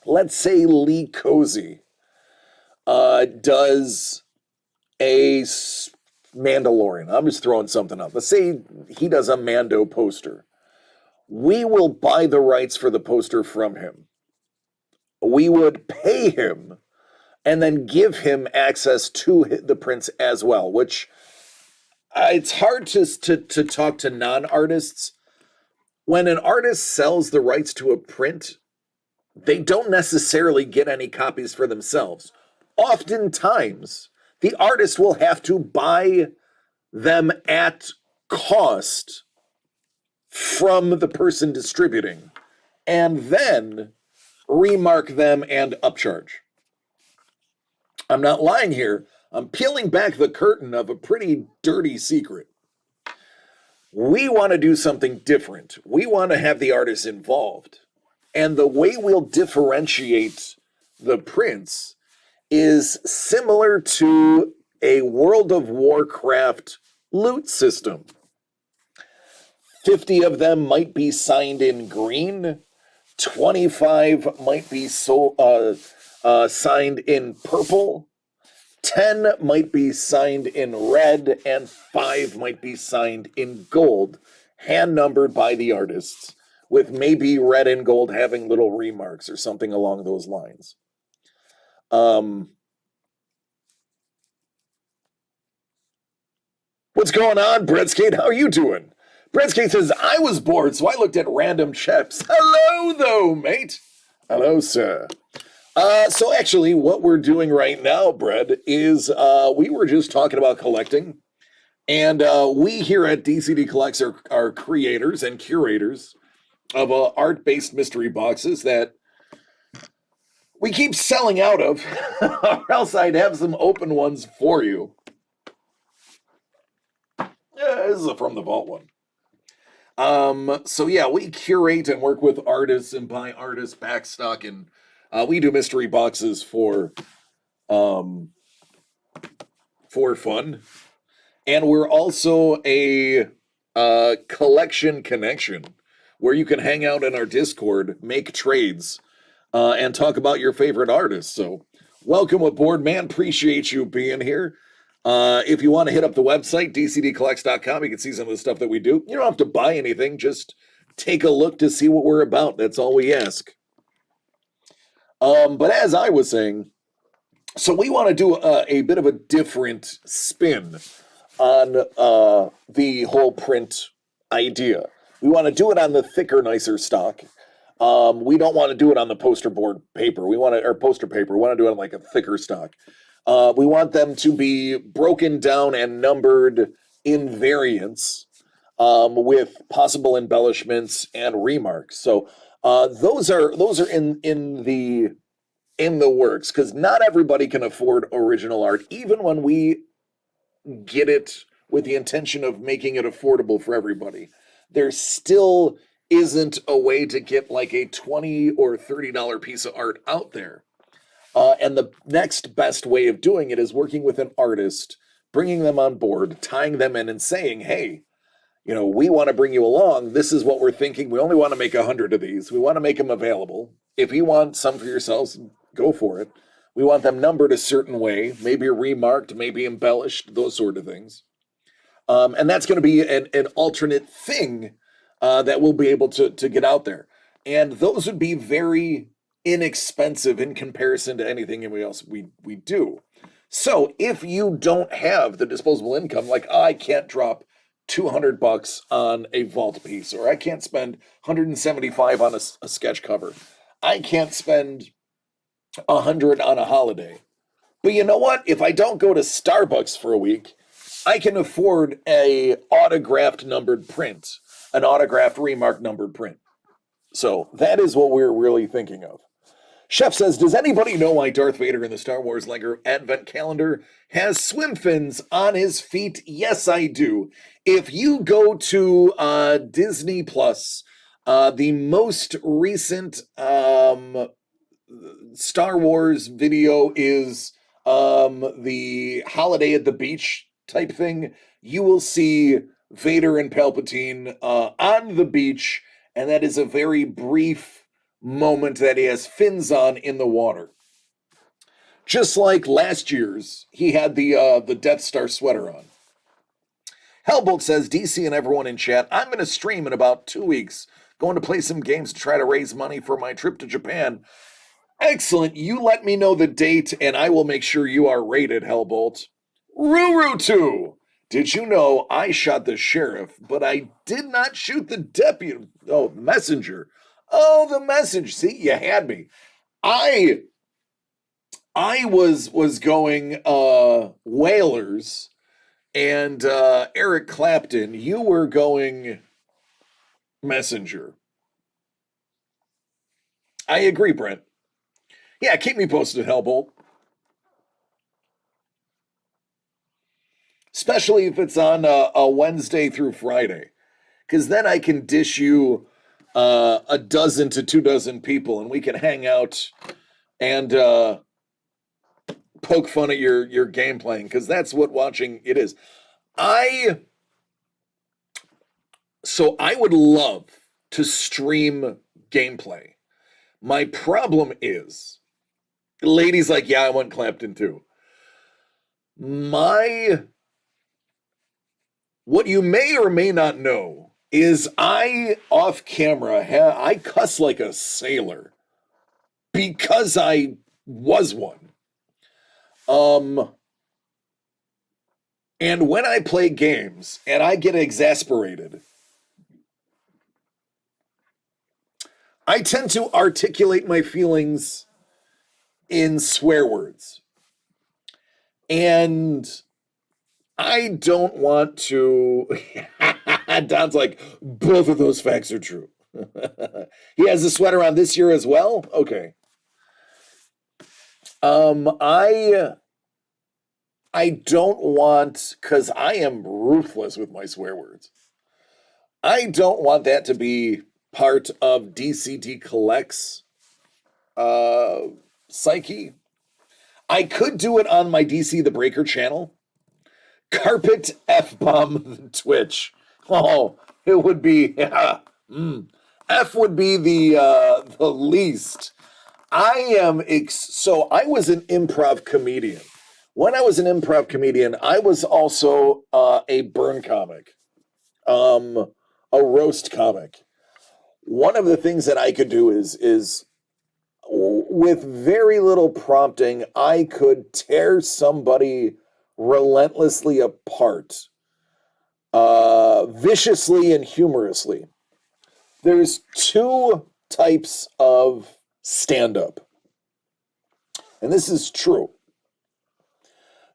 Let's say Lee Cozy does a Mandalorian. I'm just throwing something up. Let's say he does a Mando poster. We will buy the rights for the poster from him. We would pay him and then give him access to the prints as well, which it's hard to talk to non-artists. When an artist sells the rights to a print, they don't necessarily get any copies for themselves. Oftentimes, the artist will have to buy them at cost from the person distributing and then remark them and upcharge. I'm not lying here. I'm peeling back the curtain of a pretty dirty secret. We want to do something different. We want to have the artists involved. And the way we'll differentiate the prints is similar to a World of Warcraft loot system. 50 of them might be signed in green, 25 might be signed in purple, 10 might be signed in red, and 5 might be signed in gold, hand-numbered by the artists, with maybe red and gold having little remarks or something along those lines. What's going on, Breadskate? How are you doing? Breadskate says, I was bored, so I looked at random chips. Hello, though, mate. Hello, sir. So actually, what we're doing right now, Brett, is we were just talking about collecting. And we here at DCD Collects are creators and curators of art-based mystery boxes that we keep selling out of, or else I'd have some open ones for you. Yeah, this is from the vault one. So yeah, we curate and work with artists and buy artists backstock, and we do mystery boxes for fun. And we're also a collection connection where you can hang out in our Discord, make trades, and talk about your favorite artists. So welcome aboard, man. Appreciate you being here. If you want to hit up the website, dcdcollects.com, you can see some of the stuff that we do. You don't have to buy anything. Just take a look to see what we're about. That's all we ask. But as I was saying, so we want to do a bit of a different spin on the whole print idea. We want to do it on the thicker, nicer stock. We don't want to do it on the poster board paper. Or poster paper. We want to do it on like a thicker stock. We want them to be broken down and numbered in variants with possible embellishments and remarks. So those are in the works, because not everybody can afford original art, even when we get it with the intention of making it affordable for everybody. There still isn't a way to get like a $20 or $30 piece of art out there. And the next best way of doing it is working with an artist, bringing them on board, tying them in and saying, hey, we want to bring you along. This is what we're thinking. We only want to make 100 of these. We want to make them available. If you want some for yourselves, go for it. We want them numbered a certain way, maybe remarked, maybe embellished, those sort of things. And that's going to be an alternate thing that we'll be able to get out there. And those would be very inexpensive in comparison to anything else we do. So if you don't have the disposable income, like I can't drop $200 on a vault piece, or I can't spend 175 on a sketch cover. I can't spend 100 on a holiday. But you know what? If I don't go to Starbucks for a week, I can afford a autographed numbered print, an autographed remarked numbered print. So that is what we're really thinking of. Chef says, does anybody know why Darth Vader in the Star Wars Lego Advent Calendar has swim fins on his feet? Yes, I do. If you go to Disney Plus, the most recent Star Wars video is the Holiday at the Beach type thing. You will see Vader and Palpatine on the beach, and that is a very brief moment that he has fins on in the water. Just like last year's, he had the Death Star sweater on. Hellbolt says, DC and everyone in chat, I'm going to stream in about 2 weeks. Going to play some games to try to raise money for my trip to Japan. Excellent. You let me know the date, and I will make sure you are rated, Hellbolt. Ruru 2. Did you know I shot the sheriff, but I did not shoot the deputy? Oh, messenger. Oh, the message. See, you had me. I was going Whalers and Eric Clapton. You were going Messenger. I agree, Brent. Yeah, keep me posted, Hellbolt. Especially if it's on a Wednesday through Friday. Because then I can dish you a dozen to 24 people, and we can hang out and poke fun at your game playing, because that's what watching it is. So I would love to stream gameplay. My problem is, ladies like, yeah, I want Clapton too. What you may or may not know is I, off camera, I cuss like a sailor because I was one. And when I play games and I get exasperated, I tend to articulate my feelings in swear words. And I don't want to. Don's like, both of those facts are true. He has a sweater on this year as well? Okay. I don't want, because I am ruthless with my swear words. I don't want that to be part of DCD Collects psyche. I could do it on my DC the Breaker channel. Carpet F-bomb Twitch. Oh, it would be, F would be the least. So I was an improv comedian. When I was an improv comedian, I was also a burn comic, a roast comic. One of the things that I could do is with very little prompting, I could tear somebody relentlessly apart, viciously and humorously. There's two types of stand-up, and this is true.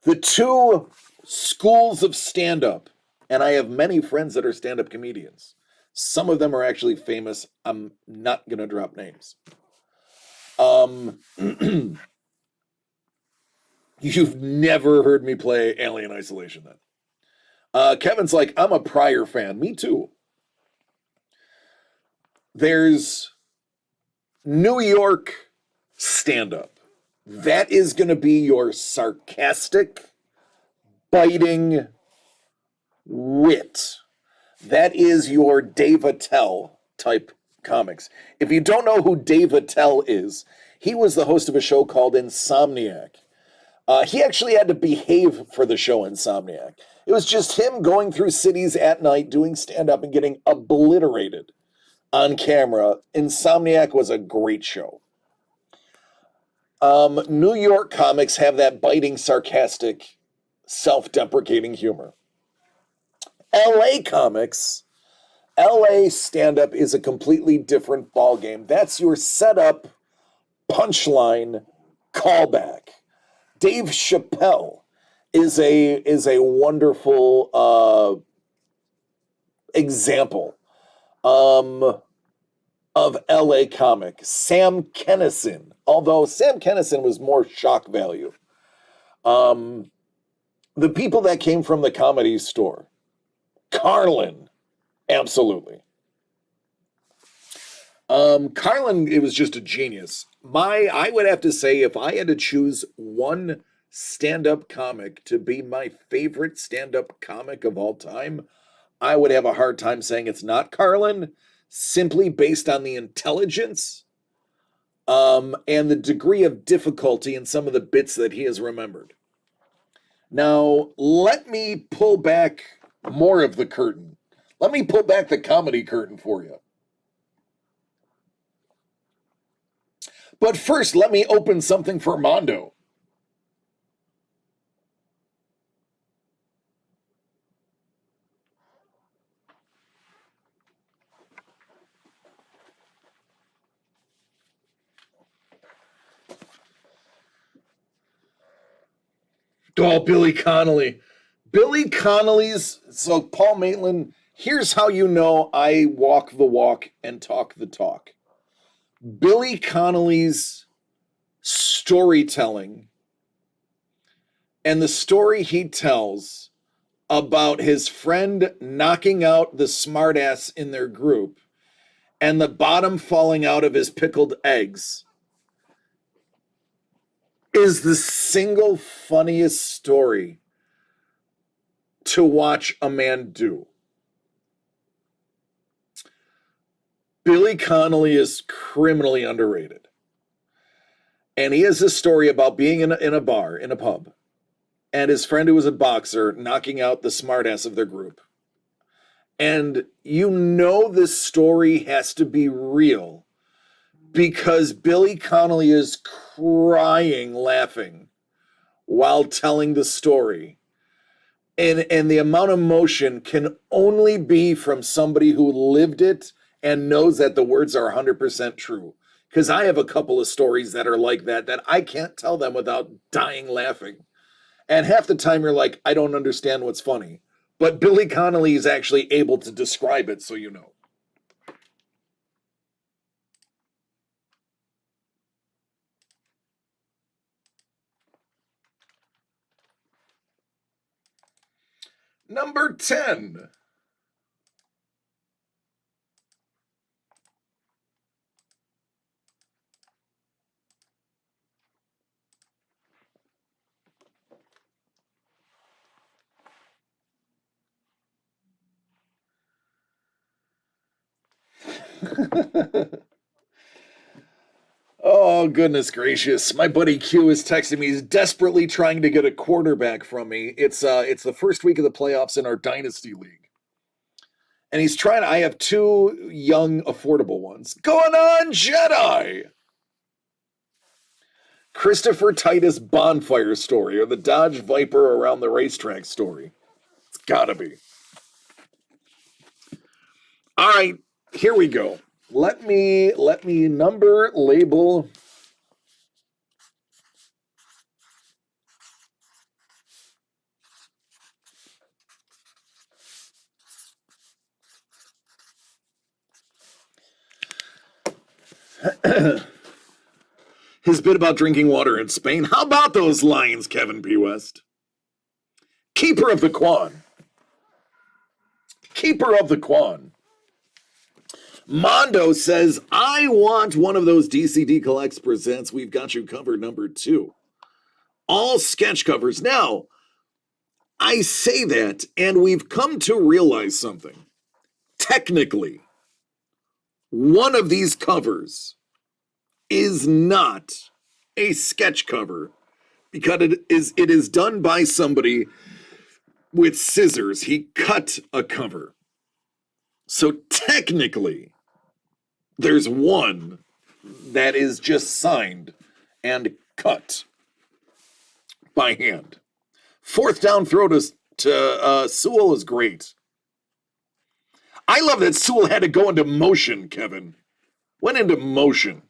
The two schools of stand-up, and I have many friends that are stand-up comedians. Some of them are actually famous. I'm not going to drop names. You've never heard me play Alien Isolation then. Kevin's like, I'm a Pryor fan. Me too. There's New York stand-up. That is going to be your sarcastic, biting wit. That is your Dave Attell type comics. If you don't know who Dave Attell is, he was the host of a show called Insomniac. He actually had to behave for the show Insomniac. It was just him going through cities at night, doing stand-up and getting obliterated. on camera. Insomniac was a great show. New York comics have that biting, sarcastic, self-deprecating humor. LA comics, LA stand-up is a completely different ballgame. That's your setup, punchline, callback. Dave Chappelle is a wonderful example of LA comic. Sam Kinison, although Sam Kinison was more shock value. The people that came from the Comedy Store. Carlin, absolutely. Carlin, it was just a genius. I would have to say, if I had to choose one stand-up comic to be my favorite stand-up comic of all time, I would have a hard time saying it's not Carlin, simply based on the intelligence, and the degree of difficulty in some of the bits that he has remembered. Now, let me pull back more of the curtain. Let me pull back the comedy curtain for you. But first, let me open something for Mondo. Oh, Billy Connolly. Billy Connolly's, so Paul Maitland, here's how you know I walk the walk and talk the talk. Billy Connolly's storytelling and the story he tells about his friend knocking out the smartass in their group and the bottom falling out of his pickled eggs is the single funniest story to watch a man do. Billy Connolly is criminally underrated. And he has this story about being in a bar, in a pub, and his friend who was a boxer knocking out the smartass of their group. And you know this story has to be real because Billy Connolly is crying laughing while telling the story. And the amount of emotion can only be from somebody who lived it and knows that the words are 100% true. Because I have a couple of stories that are like that I can't tell them without dying laughing. And half the time you're like, I don't understand what's funny. But Billy Connolly is actually able to describe it, so you know. Number 10. Oh, goodness gracious. My buddy Q is texting me. He's desperately trying to get a quarterback from me. It's the first week of the playoffs in our Dynasty League. And he's trying. I have two young, affordable ones. Going on, Jedi! Christopher Titus bonfire story or the Dodge Viper around the racetrack story. It's gotta be. All right, here we go. Let me number label. His bit about drinking water in Spain. How about those lines, Kevin P. West? Keeper of the Quan. Keeper of the Quan. Mondo says, I want one of those DCD Collects presents We've Got You Covered #2. All sketch covers. Now, I say that, and we've come to realize something. Technically, one of these covers is not a sketch cover because it is done by somebody with scissors. He cut a cover. So technically, There's one that is just signed and cut by hand. Fourth down throw to Sewell is great. I love that Sewell had to go into motion, Kevin. Went into motion.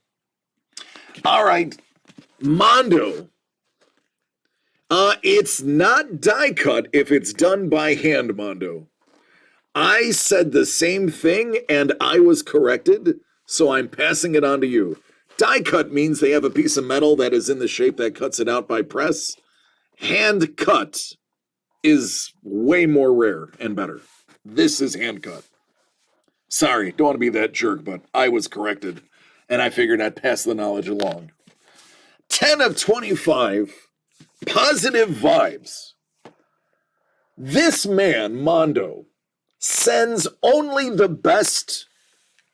All right, Mondo. It's not die cut if it's done by hand, Mondo. I said the same thing and I was corrected, so I'm passing it on to you. Die cut means they have a piece of metal that is in the shape that cuts it out by press. Hand cut is way more rare and better. This is hand cut. Sorry, don't want to be that jerk, but I was corrected, and I figured I'd pass the knowledge along. 10 of 25, positive vibes. This man, Mondo, sends only the best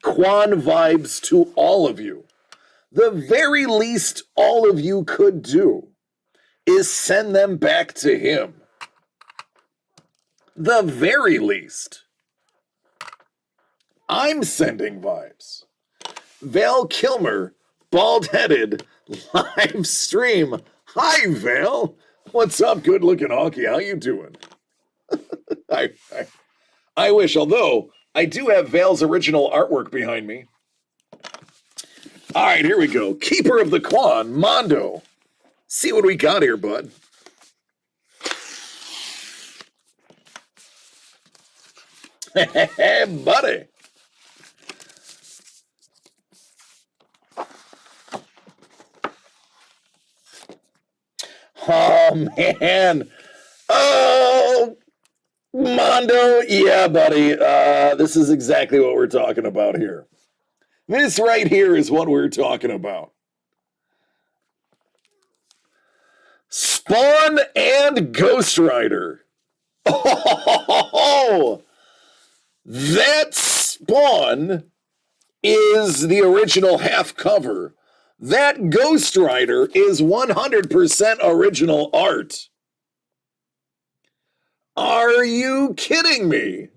Quan vibes to all of you. The very least all of you could do is send them back to him. The very least. I'm sending vibes. Val Kilmer, bald-headed, live stream. Hi, Val. What's up, good-looking honky? How you doing? I wish, although I do have Val's original artwork behind me. All right, here we go. Keeper of the Quan, Mondo. See what we got here, bud. Hey, buddy. Oh, man. Oh, Mondo. Yeah, buddy. This is exactly what we're talking about here. This right here is what we're talking about. Spawn and Ghost Rider. Oh, that Spawn is the original half cover. That Ghost Rider is 100% original art. Are you kidding me?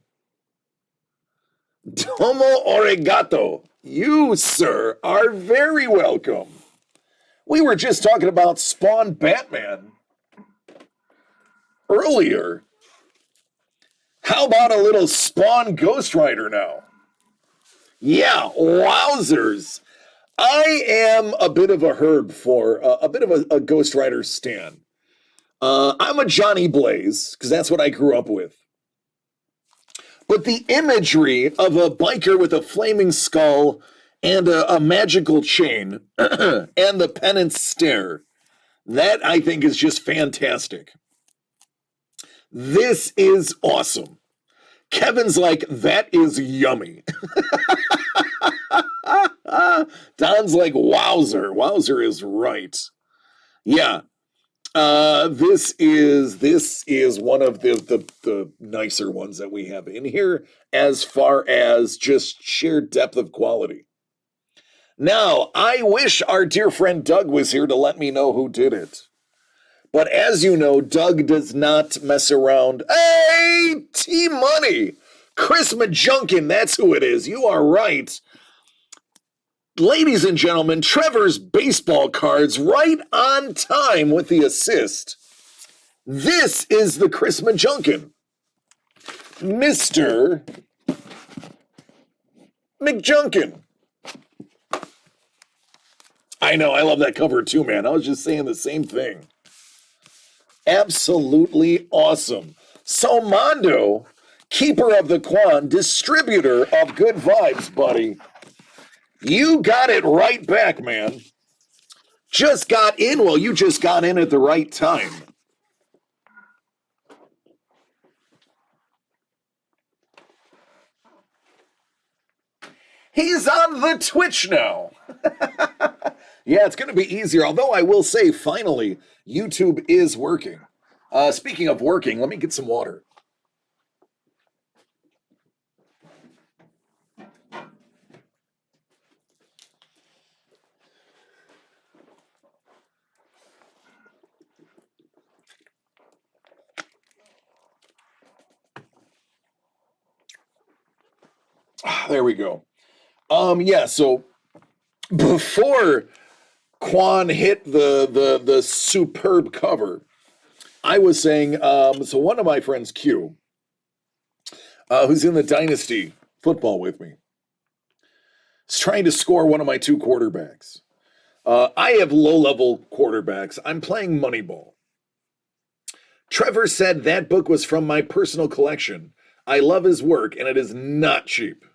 Domo arigato. You, sir, are very welcome. We were just talking about Spawn Batman earlier. How about a little Spawn Ghost Rider now? Yeah, wowzers. I am a bit of a herb for a bit of a Ghost Rider stan. I'm a Johnny Blaze, because that's what I grew up with. But the imagery of a biker with a flaming skull and a magical chain and the penance stare, that I think is just fantastic. This is awesome. Kevin's like, that is yummy. Don's like, wowzer. Wowzer is right. Yeah. This is one of the nicer ones that we have in here as far as just sheer depth of quality. Now, I wish our dear friend Doug was here to let me know who did it. But as you know, Doug does not mess around. Hey, T-Money! Chris Majunkin, that's who it is. You are right. Ladies and gentlemen, Trevor's baseball cards right on time with the assist. This is the Chris Majunkin. Mr. McJunkin. I know, I love that cover too, man. I was just saying the same thing. Absolutely awesome. So Mondo, keeper of the Quan, distributor of good vibes, buddy. You got it right back, man. Just got in. Well, you just got in at the right time. He's on the Twitch now. Yeah, it's going to be easier. Although I will say, finally, YouTube is working. Speaking of working, let me get some water. There we go. Yeah, so before Quan hit the superb cover, I was saying, so one of my friends, Q, who's in the Dynasty football with me, is trying to score one of my two quarterbacks. I have low-level quarterbacks. I'm playing Moneyball. Trevor said that book was from my personal collection. I love his work, and it is not cheap.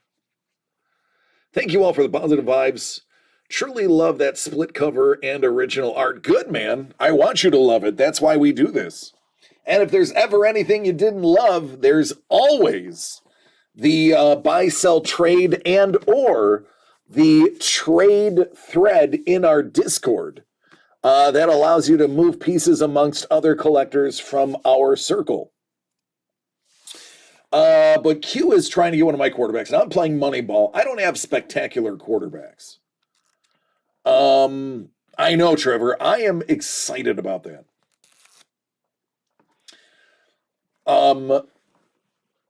Thank you all for the positive vibes. Truly love that split cover and original art. Good, man. I want you to love it. That's why we do this. And if there's ever anything you didn't love, there's always the buy, sell, trade, and or the trade thread in our Discord that allows you to move pieces amongst other collectors from our circle. But Q is trying to get one of my quarterbacks, and I'm playing Moneyball. I don't have spectacular quarterbacks. I know, Trevor. I am excited about that.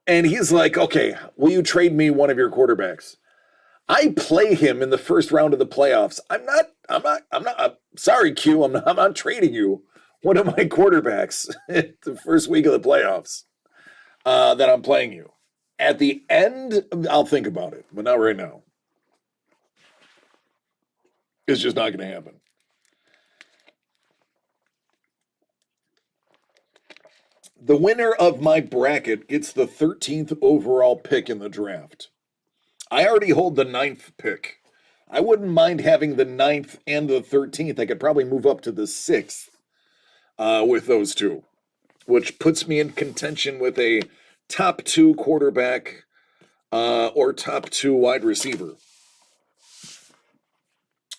And he's like, okay, will you trade me one of your quarterbacks? I play him in the first round of the playoffs. I'm sorry, Q. I'm not trading you one of my quarterbacks the first week of the playoffs that I'm playing you. At the end, I'll think about it, but not right now. It's just not going to happen. The winner of my bracket gets the 13th overall pick in the draft. I already hold the 9th pick. I wouldn't mind having the 9th and the 13th. I could probably move up to the 6th with those two, which puts me in contention with a top 2 quarterback or top 2 wide receiver.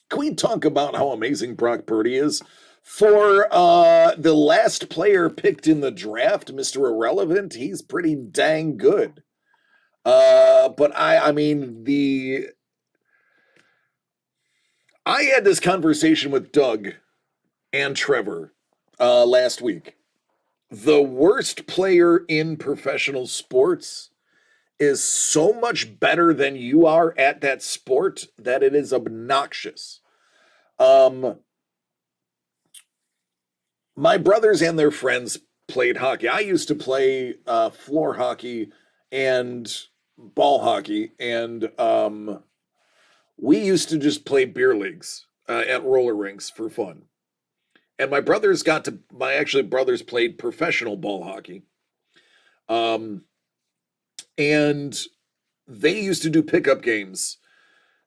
Can we talk about how amazing Brock Purdy is? For the last player picked in the draft, Mr. Irrelevant, he's pretty dang good. But I mean, I had this conversation with Doug and Trevor last week. The worst player in professional sports is so much better than you are at that sport that it is obnoxious. My brothers and their friends played hockey. I used to play floor hockey and ball hockey, and we used to just play beer leagues at roller rinks for fun. And my brothers brothers played professional ball hockey. And they used to do pickup games.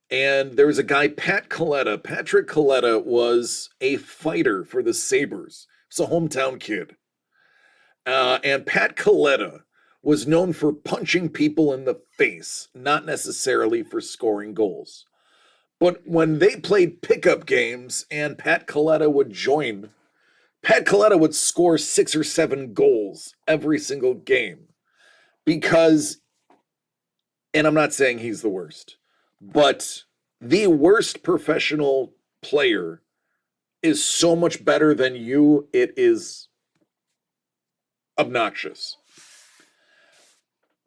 And there was a guy, Pat Coletta. Patrick Coletta was a fighter for the Sabres. He's a hometown kid. And Pat Coletta was known for punching people in the face, not necessarily for scoring goals. But when they played pickup games and Pat Coletta would join, Pat Coletta would score 6 or 7 goals every single game. Because, and I'm not saying he's the worst, but the worst professional player is so much better than you, it is obnoxious.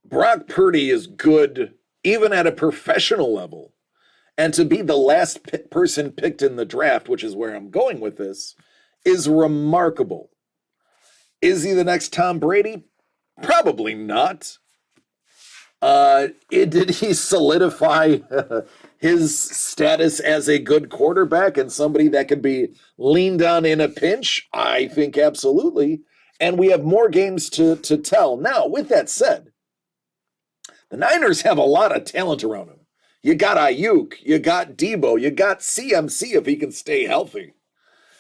Brock Purdy is good even at a professional level. And to be the last person picked in the draft, which is where I'm going with this, is remarkable. Is he the next Tom Brady? Probably not. Did he solidify his status as a good quarterback and somebody that can be leaned on in a pinch? I think absolutely. And we have more games to tell. Now, with that said, the Niners have a lot of talent around them. You got Ayuk, you got Debo, you got CMC if he can stay healthy.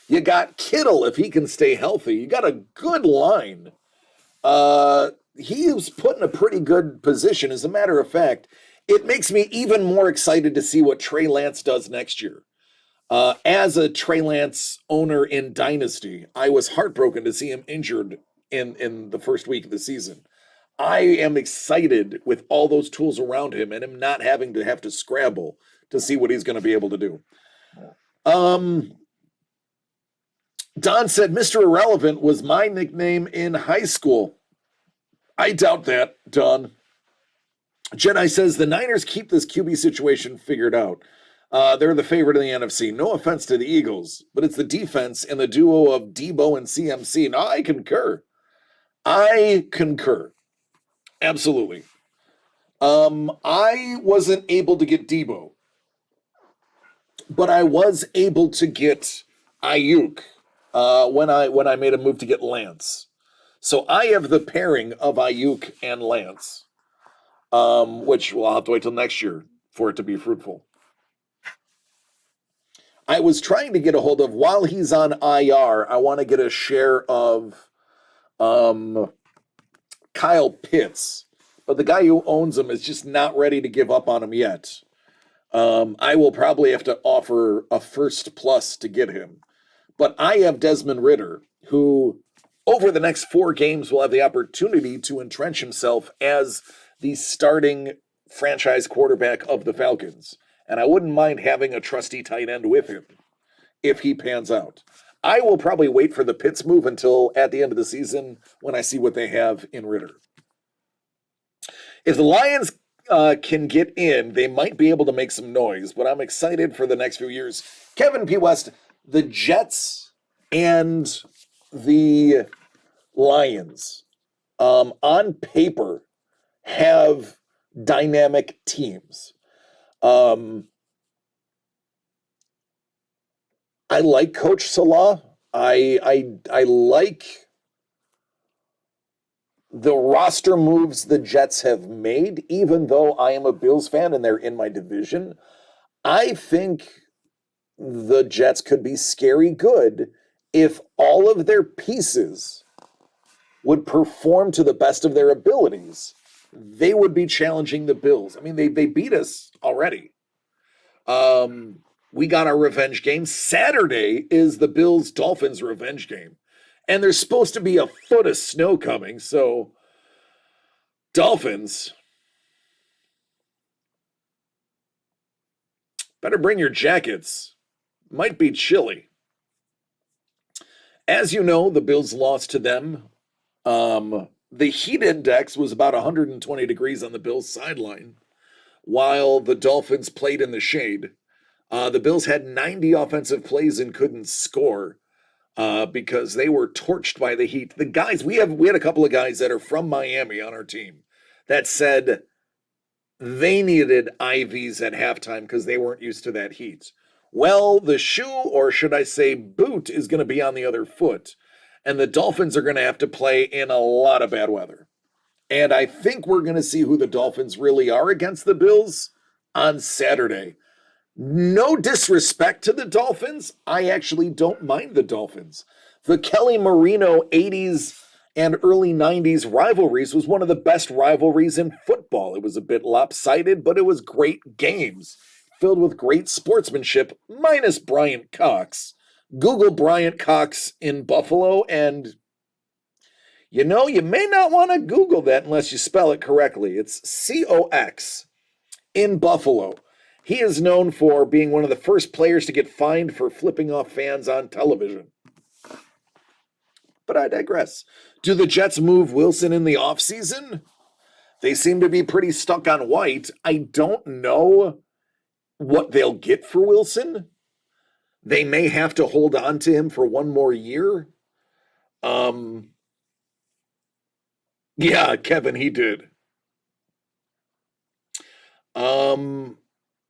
You got Kittle if he can stay healthy. You got a good line. He was put in a pretty good position. As a matter of fact, it makes me even more excited to see what Trey Lance does next year. As a Trey Lance owner in Dynasty, I was heartbroken to see him injured in the first week of the season. I am excited with all those tools around him and him not having to have to scramble to see what he's going to be able to do. Don said, Mr. Irrelevant was my nickname in high school. I doubt that, Don. Jedi says the Niners keep this QB situation figured out. They're the favorite in the NFC. No offense to the Eagles, but it's the defense and the duo of Debo and CMC. Now, I concur. I concur. Absolutely. I wasn't able to get Debo, but I was able to get Ayuk when I made a move to get Lance. So I have the pairing of Ayuk and Lance, which we'll have to wait till next year for it to be fruitful. I was trying to get a hold of, while he's on IR, I want to get a share of Kyle Pitts, but the guy who owns him is just not ready to give up on him yet. I will probably have to offer a first plus to get him. But I have Desmond Ridder, who over the next 4 games will have the opportunity to entrench himself as the starting franchise quarterback of the Falcons. And I wouldn't mind having a trusty tight end with him if he pans out. I will probably wait for the Pitts move until at the end of the season when I see what they have in Ridder. If the Lions can get in, they might be able to make some noise, but I'm excited for the next few years. Kevin P. West, the Jets and the Lions, on paper, have dynamic teams. I like Coach Salah. I like the roster moves the Jets have made, even though I am a Bills fan and they're in my division. I think the Jets could be scary good if all of their pieces would perform to the best of their abilities. They would be challenging the Bills. I mean, they beat us already. We got our revenge game. Saturday is the Bills-Dolphins revenge game. And there's supposed to be a foot of snow coming, so Dolphins, better bring your jackets. Might be chilly. As you know, the Bills lost to them. The heat index was about 120 degrees on the Bills' sideline, while the Dolphins played in the shade. The Bills had 90 offensive plays and couldn't score because they were torched by the heat. The guys, we had a couple of guys that are from Miami on our team that said they needed IVs at halftime because they weren't used to that heat. Well, the shoe, or should I say boot, is going to be on the other foot. And the Dolphins are going to have to play in a lot of bad weather. And I think we're going to see who the Dolphins really are against the Bills on Saturday. No disrespect to the Dolphins. I actually don't mind the Dolphins. The Kelly Marino 80s and early 90s rivalries was one of the best rivalries in football. It was a bit lopsided, but it was great games filled with great sportsmanship, minus Bryant Cox. Google Bryant Cox in Buffalo, and you know, you may not want to Google that unless you spell it correctly. It's COX in Buffalo. He is known for being one of the first players to get fined for flipping off fans on television. But I digress. Do the Jets move Wilson in the offseason? They seem to be pretty stuck on White. I don't know what they'll get for Wilson. They may have to hold on to him for one more year. Yeah, Kevin, he did.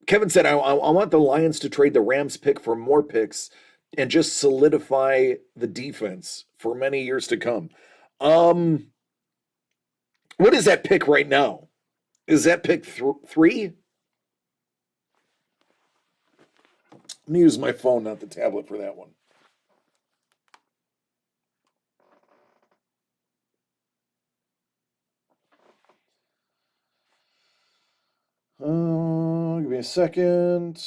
Kevin said, I want the Lions to trade the Rams pick for more picks and just solidify the defense for many years to come. What is that pick right now? Is that pick 3? Let me use my phone, not the tablet, for that one. Give me a second.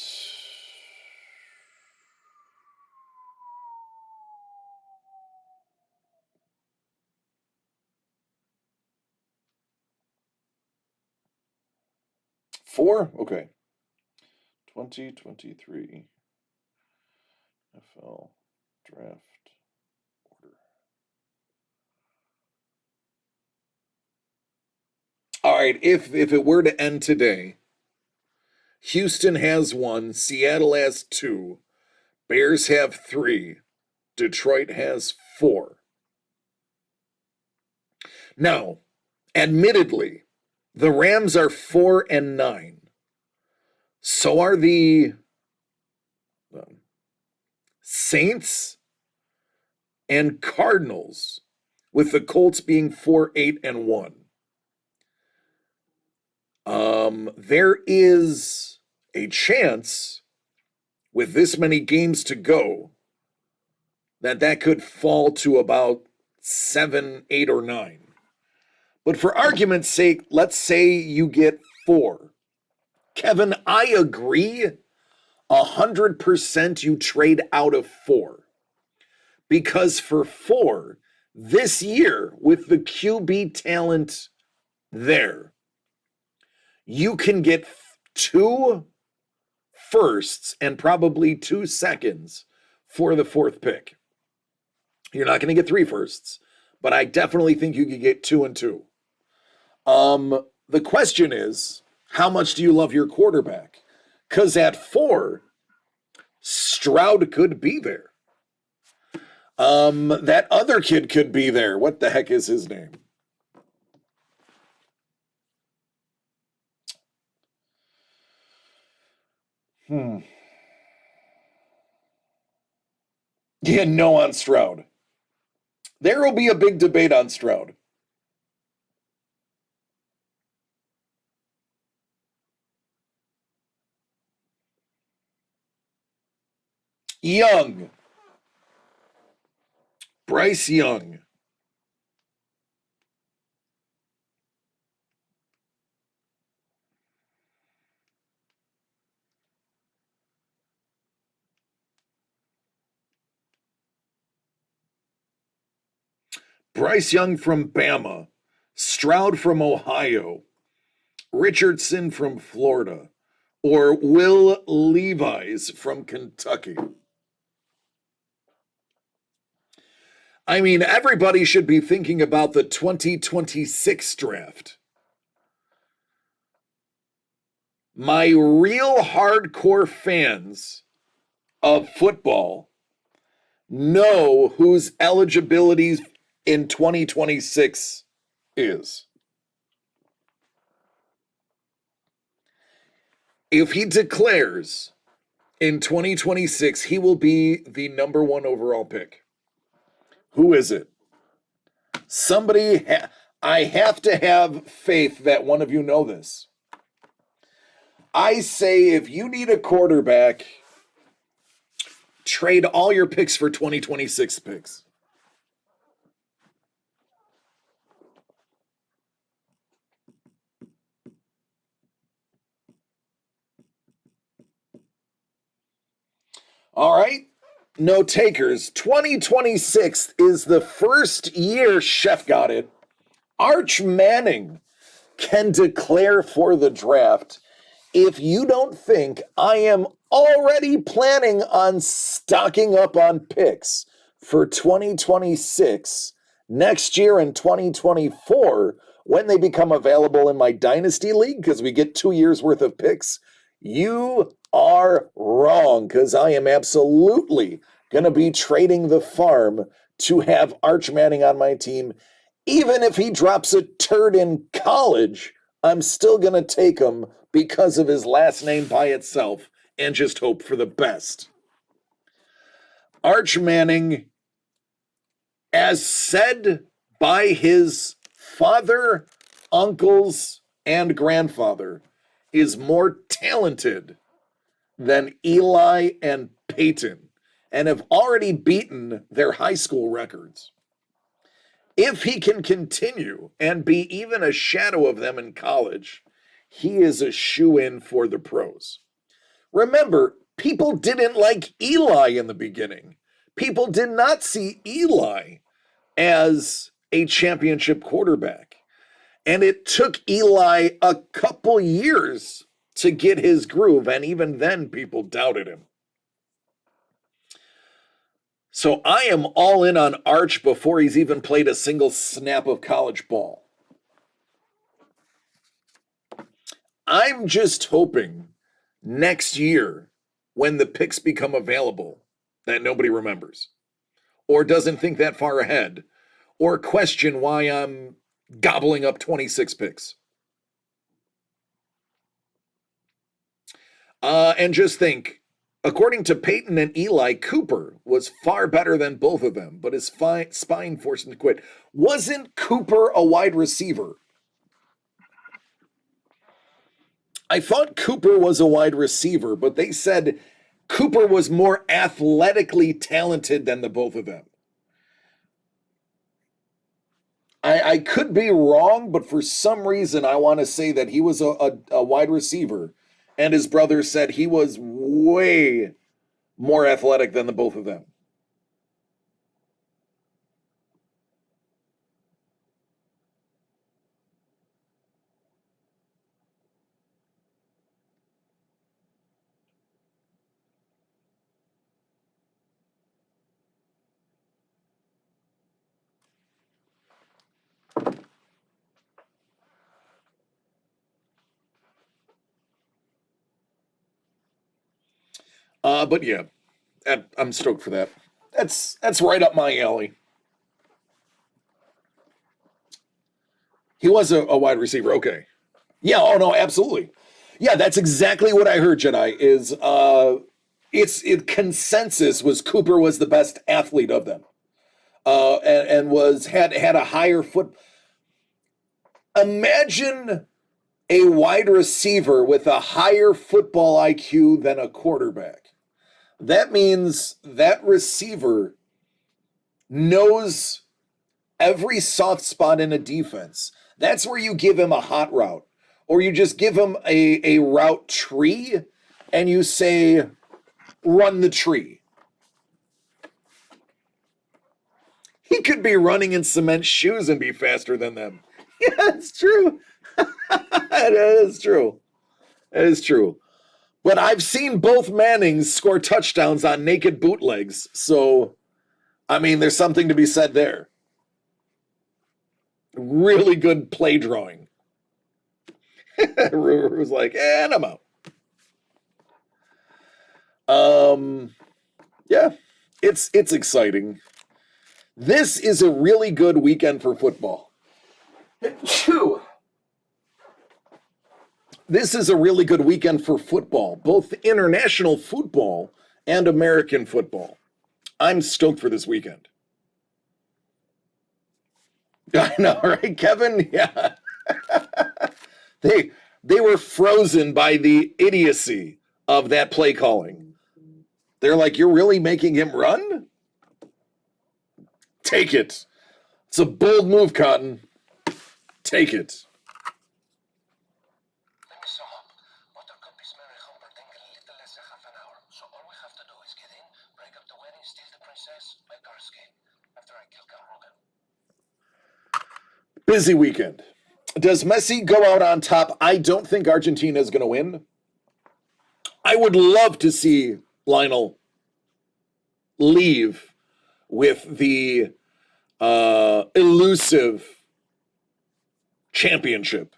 Four? Okay. 2023 NFL draft order. All right, if it were to end today, Houston has 1, Seattle has 2, Bears have 3, Detroit has 4. Now, admittedly, the Rams are 4-9. So are the Saints and Cardinals, with the Colts being 4-8-1. There is a chance, with this many games to go, that could fall to about 7, 8, or 9. But for argument's sake, let's say you get 4. Kevin, I agree 100% you trade out of 4. Because for 4, this year, with the QB talent there, you can get 2 firsts and probably 2 seconds for the 4th pick. You're not going to get 3 firsts, but I definitely think you could get 2 and 2. The question is, how much do you love your quarterback? Because at 4, Stroud could be there. That other kid could be there. What the heck is his name? Yeah, no on Stroud. There will be a big debate on Stroud. Young. Bryce Young. Bryce Young from Bama. Stroud from Ohio. Richardson from Florida. Or Will Levis from Kentucky. I mean, everybody should be thinking about the 2026 draft. My real hardcore fans of football know whose eligibility in 2026 is. If he declares in 2026 he will be the number 1 overall pick, who is it? I have to have faith that one of you know this. I say if you need a quarterback, trade all your picks for 2026 picks. All right. No takers. 2026 is the first year, Chef got it, Arch Manning can declare for the draft. If you don't think I am already planning on stocking up on picks for 2026 next year in 2024 when they become available in my Dynasty League, because we get 2 years worth of picks, you are wrong, because I am absolutely going to be trading the farm to have Arch Manning on my team. Even if he drops a turd in college, I'm still going to take him because of his last name by itself and just hope for the best. Arch Manning, as said by his father, uncles, and grandfather, is more talented than Eli and Peyton and have already beaten their high school records. If he can continue and be even a shadow of them in college, he is a shoo-in for the pros. Remember, people didn't like Eli in the beginning. People did not see Eli as a championship quarterback. And it took Eli a couple years to get his groove, and even then people doubted him. So I am all in on Arch before he's even played a single snap of college ball. I'm just hoping next year when the picks become available that nobody remembers or doesn't think that far ahead or question why I'm gobbling up 26 picks. And just think, according to Peyton and Eli, Cooper was far better than both of them, but his spine forced him to quit. Wasn't Cooper a wide receiver? I thought Cooper was a wide receiver, but they said Cooper was more athletically talented than the both of them. I could be wrong, but for some reason, I want to say that he was a wide receiver, and his brother said he was way more athletic than the both of them. But yeah, I'm stoked for that. That's right up my alley. He was a wide receiver. Okay. Yeah. Oh no, absolutely. Yeah, that's exactly what I heard. Jedi is consensus was Cooper was the best athlete of them, and was had a higher foot. Imagine a wide receiver with a higher football IQ than a quarterback. That means that receiver knows every soft spot in a defense. That's where you give him a hot route, or you just give him a route tree and you say, run the tree. He could be running in cement shoes and be faster than them. Yeah, it's true. That is true. That is true. But I've seen both Mannings score touchdowns on naked bootlegs. So, I mean, there's something to be said there. Really good play drawing. Ruger was like, and I'm out. Yeah, it's exciting. This is a really good weekend for football. This is a really good weekend for football, both international football and American football. I'm stoked for this weekend. I know, right, Kevin? Yeah. They were frozen by the idiocy of that play calling. They're like, you're really making him run? Take it. It's a bold move, Cotton. Take it. Let me sum up. Buttercup is married Humperdinck in a little less than half an hour. So all we have to do is get in, break up the wedding, steal the princess, make our escape. After I kill Khal Drogo. Busy weekend. Does Messi go out on top? I don't think Argentina is going to win. I would love to see Lionel leave with the elusive championship.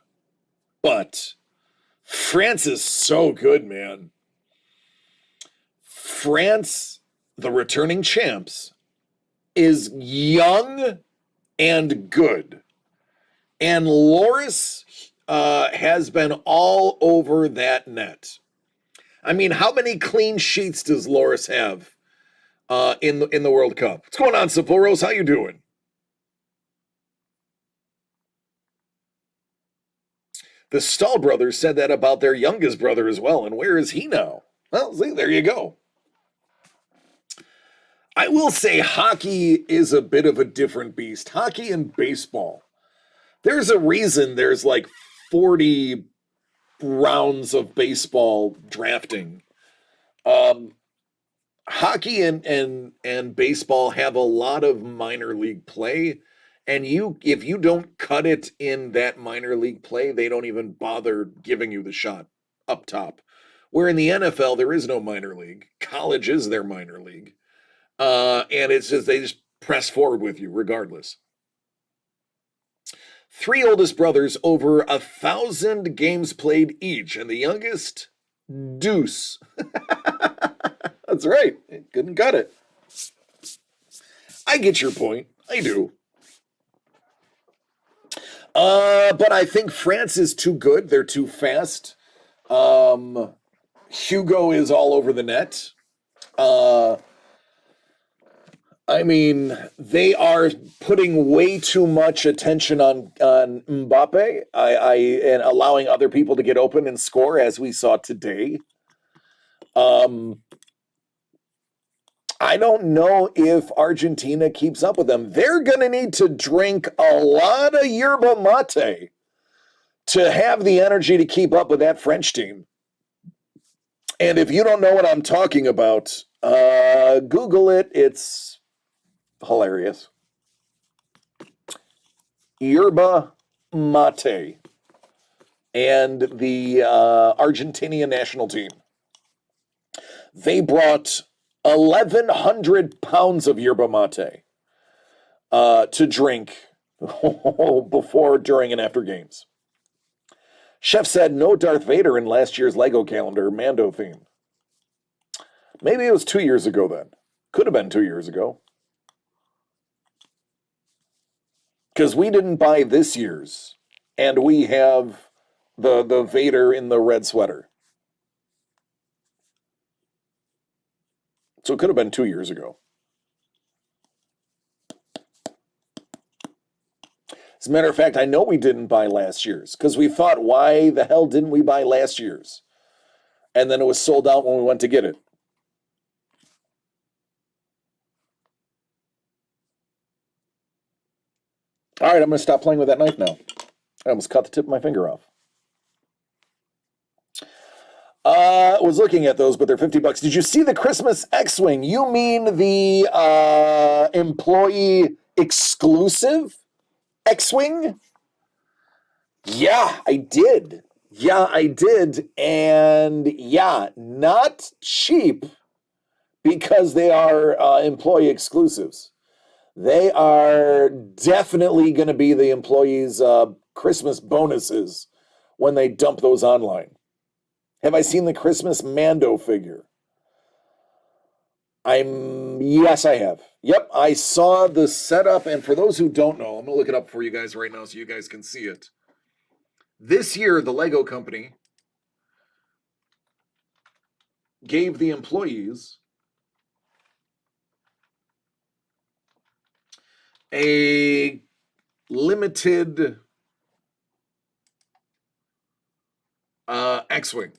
But France is so good, man. France, the returning champs, is young and good. And Loris has been all over that net. I mean, how many clean sheets does Loris have in the World Cup? What's going on, Sapporo's? How you doing? The Stahl brothers said that about their youngest brother as well. And where is he now? Well, see, there you go. I will say hockey is a bit of a different beast. Hockey and baseball. There's a reason there's like 40 rounds of baseball drafting. Hockey and baseball have a lot of minor league play, and if you don't cut it in that minor league play, they don't even bother giving you the shot up top. Where in the NFL there is no minor league, college is their minor league, and it's just they just press forward with you regardless. Three oldest brothers, over 1,000 games played each, and the youngest, Deuce. That's right. Couldn't cut it. I get your point. I do. But I think France is too good. They're too fast. Hugo is all over the net. I mean, they are putting way too much attention on Mbappe, and allowing other people to get open and score, as we saw today. I don't know if Argentina keeps up with them. They're going to need to drink a lot of yerba mate to have the energy to keep up with that French team. And if you don't know what I'm talking about, Google it. It's hilarious. Yerba mate and the Argentinian national team. They brought 1,100 pounds of yerba mate to drink before, during, and after games. Chef said no Darth Vader in last year's Lego calendar, Mando theme. Maybe it was 2 years ago then. Could have been 2 years ago. Because we didn't buy this year's, and we have the Vader in the red sweater. So it could have been 2 years ago. As a matter of fact, I know we didn't buy last year's because we thought, why the hell didn't we buy last year's? And then it was sold out when we went to get it. All right, I'm going to stop playing with that knife now. I almost cut the tip of my finger off. Was looking at those, but they're $50. Did you see the Christmas X-Wing? You mean the employee exclusive X-Wing? Yeah, I did. And yeah, not cheap because they are employee exclusives. They are definitely going to be the employees' Christmas bonuses when they dump those online. Have I seen the Christmas Mando figure? Yes, I have. Yep, I saw the setup, and for those who don't know, I'm going to look it up for you guys right now so you guys can see it. This year, the Lego company gave the employees a limited X-Wing.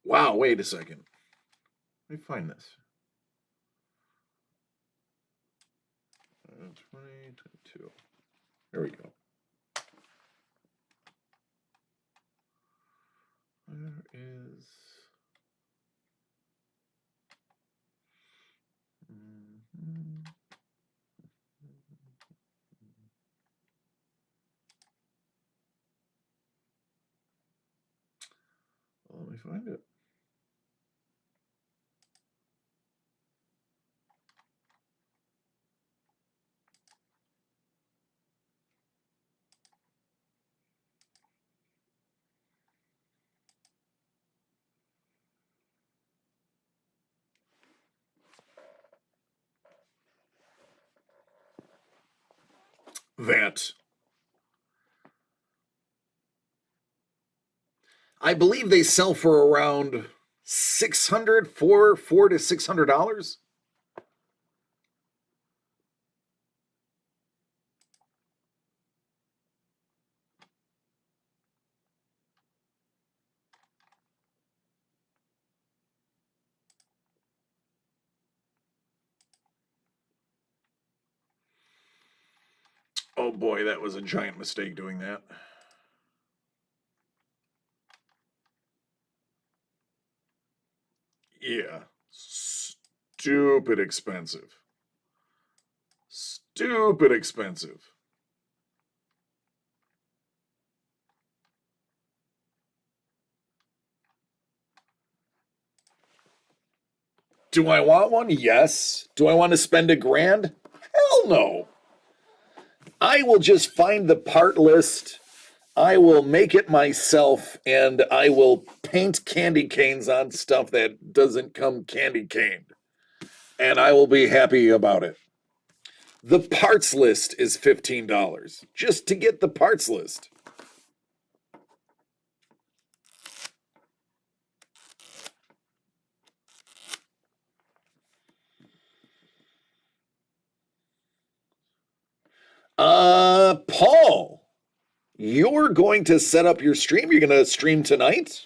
Wow, wait a second. Let me find this. 2022. There we go. Where is... Let me find it. That. I believe they sell for around $600, $400 to $600. Oh boy, that was a giant mistake doing that. Yeah. Stupid expensive. Stupid expensive. Do I want one? Yes. Do I want to spend $1,000? Hell no. I will just find the part list. I will make it myself, and I will paint candy canes on stuff that doesn't come candy caned. And I will be happy about it. The parts list is $15 just to get the parts list. Paul, you're going to set up your stream? You're going to stream tonight?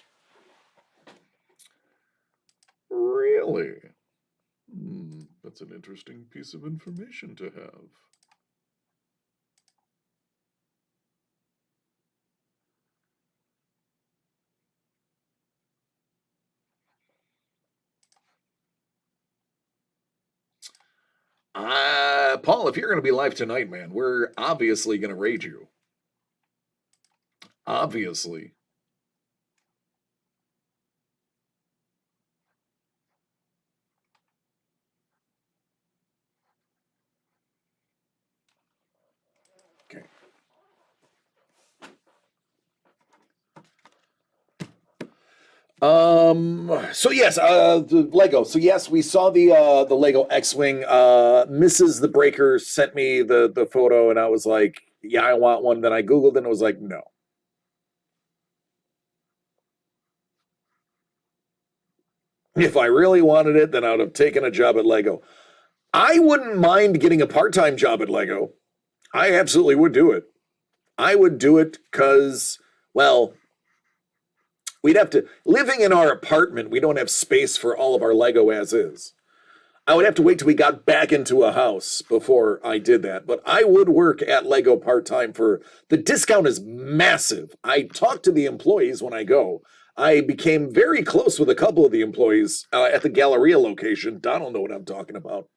Really? That's an interesting piece of information to have. Paul, if you're going to be live tonight, man, we're obviously going to raid you. Obviously. Okay. So yes, the Lego. So yes, we saw the Lego X-Wing. Mrs. the Breaker sent me the photo, and I was like, yeah, I want one. Then I Googled and it was like, no. If I really wanted it, then I would have taken a job at Lego. I wouldn't mind getting a part-time job at Lego. I absolutely would do it. I would do it because, well, we'd have to, living in our apartment, we don't have space for all of our Lego as is. I would have to wait till we got back into a house before I did that. But I would work at Lego part-time for, the discount is massive. I talk to the employees when I go. I became very close with a couple of the employees at the Galleria location. Don will know what I'm talking about.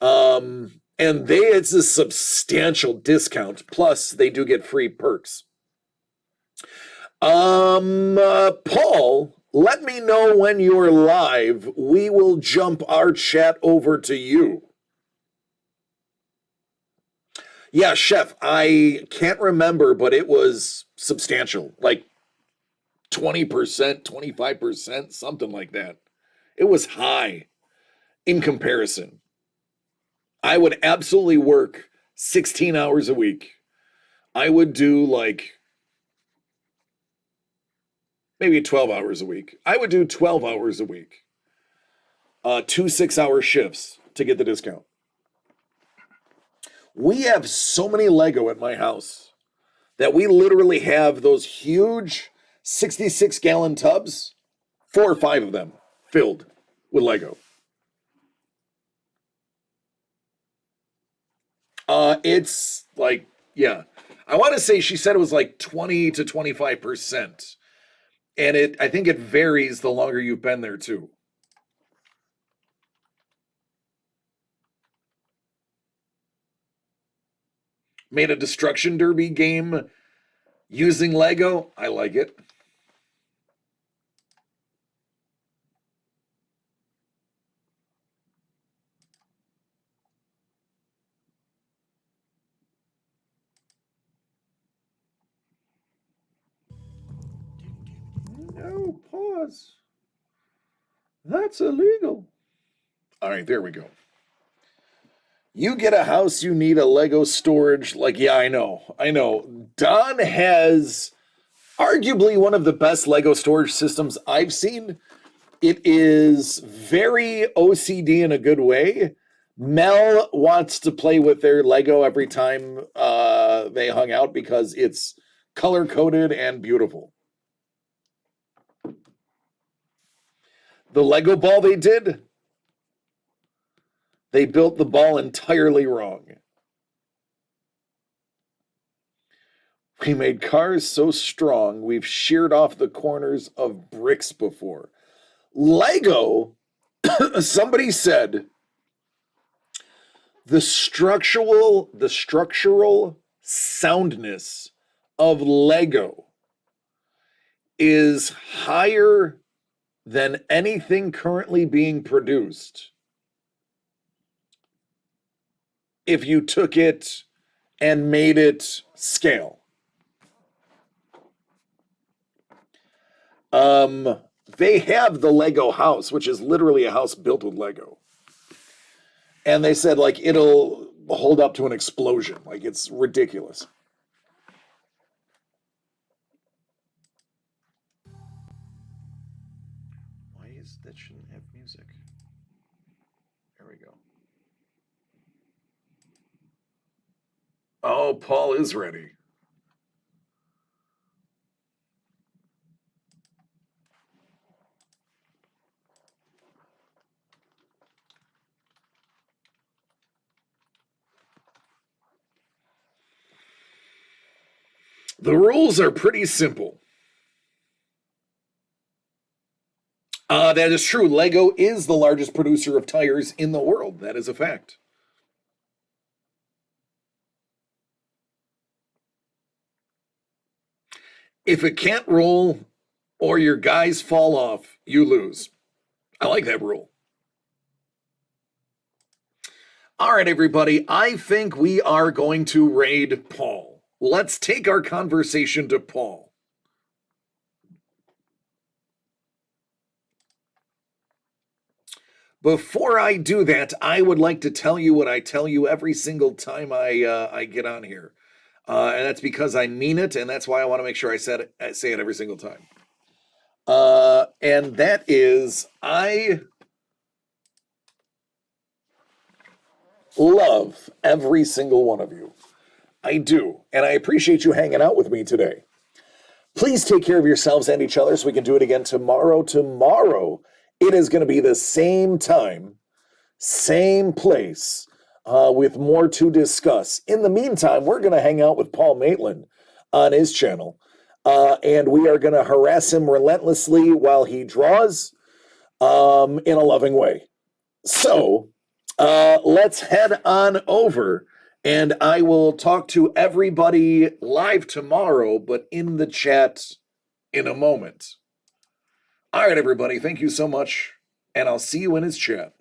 And it's a substantial discount. Plus, they do get free perks. Paul, let me know when you're live. We will jump our chat over to you. Yeah, Chef, I can't remember, but it was substantial. Like 20%, 25%, something like that. It was high in comparison. I would absolutely work 16 hours a week. I would do like maybe 12 hours a week. I would do 12 hours a week. 2 6-hour shifts to get the discount. We have so many Lego at my house that we literally have those huge 66-gallon tubs, 4 or 5 of them filled with Lego. It's like, yeah. I want to say she said it was like 20 to 25%. And I think it varies the longer you've been there too. Made a destruction derby game using Lego. I like it. No, pause. That's illegal. All right, there we go. You get a house, you need a Lego storage. Like, yeah, I know. Don has arguably one of the best Lego storage systems I've seen. It is very OCD in a good way. Mel wants to play with their Lego every time they hung out because it's color-coded and beautiful. The Lego ball they did, they built the ball entirely wrong. We made cars so strong, we've sheared off the corners of bricks before. Lego, somebody said, the structural soundness of Lego is higher than anything currently being produced if you took it and made it scale. They have the Lego house, which is literally a house built with Lego. And they said, like, it'll hold up to an explosion. Like, it's ridiculous. Why is that shouldn't have music? There we go. Oh, Paul is ready. The rules are pretty simple. That is true. Lego is the largest producer of tires in the world. That is a fact. If it can't roll or your guys fall off, you lose. I like that rule. All right, everybody. I think we are going to raid Paul. Let's take our conversation to Paul. Before I do that, I would like to tell you what I tell you every single time I get on here. And that's because I mean it, and that's why I want to make sure I say it every single time. And that is, I love every single one of you. I do, and I appreciate you hanging out with me today. Please take care of yourselves and each other so we can do it again tomorrow. Tomorrow, it is going to be the same time, same place, with more to discuss. In the meantime, we're going to hang out with Paul Maitland on his channel, and we are going to harass him relentlessly while he draws in a loving way. So let's head on over, and I will talk to everybody live tomorrow, but in the chat in a moment. All right, everybody, thank you so much, and I'll see you in his chat.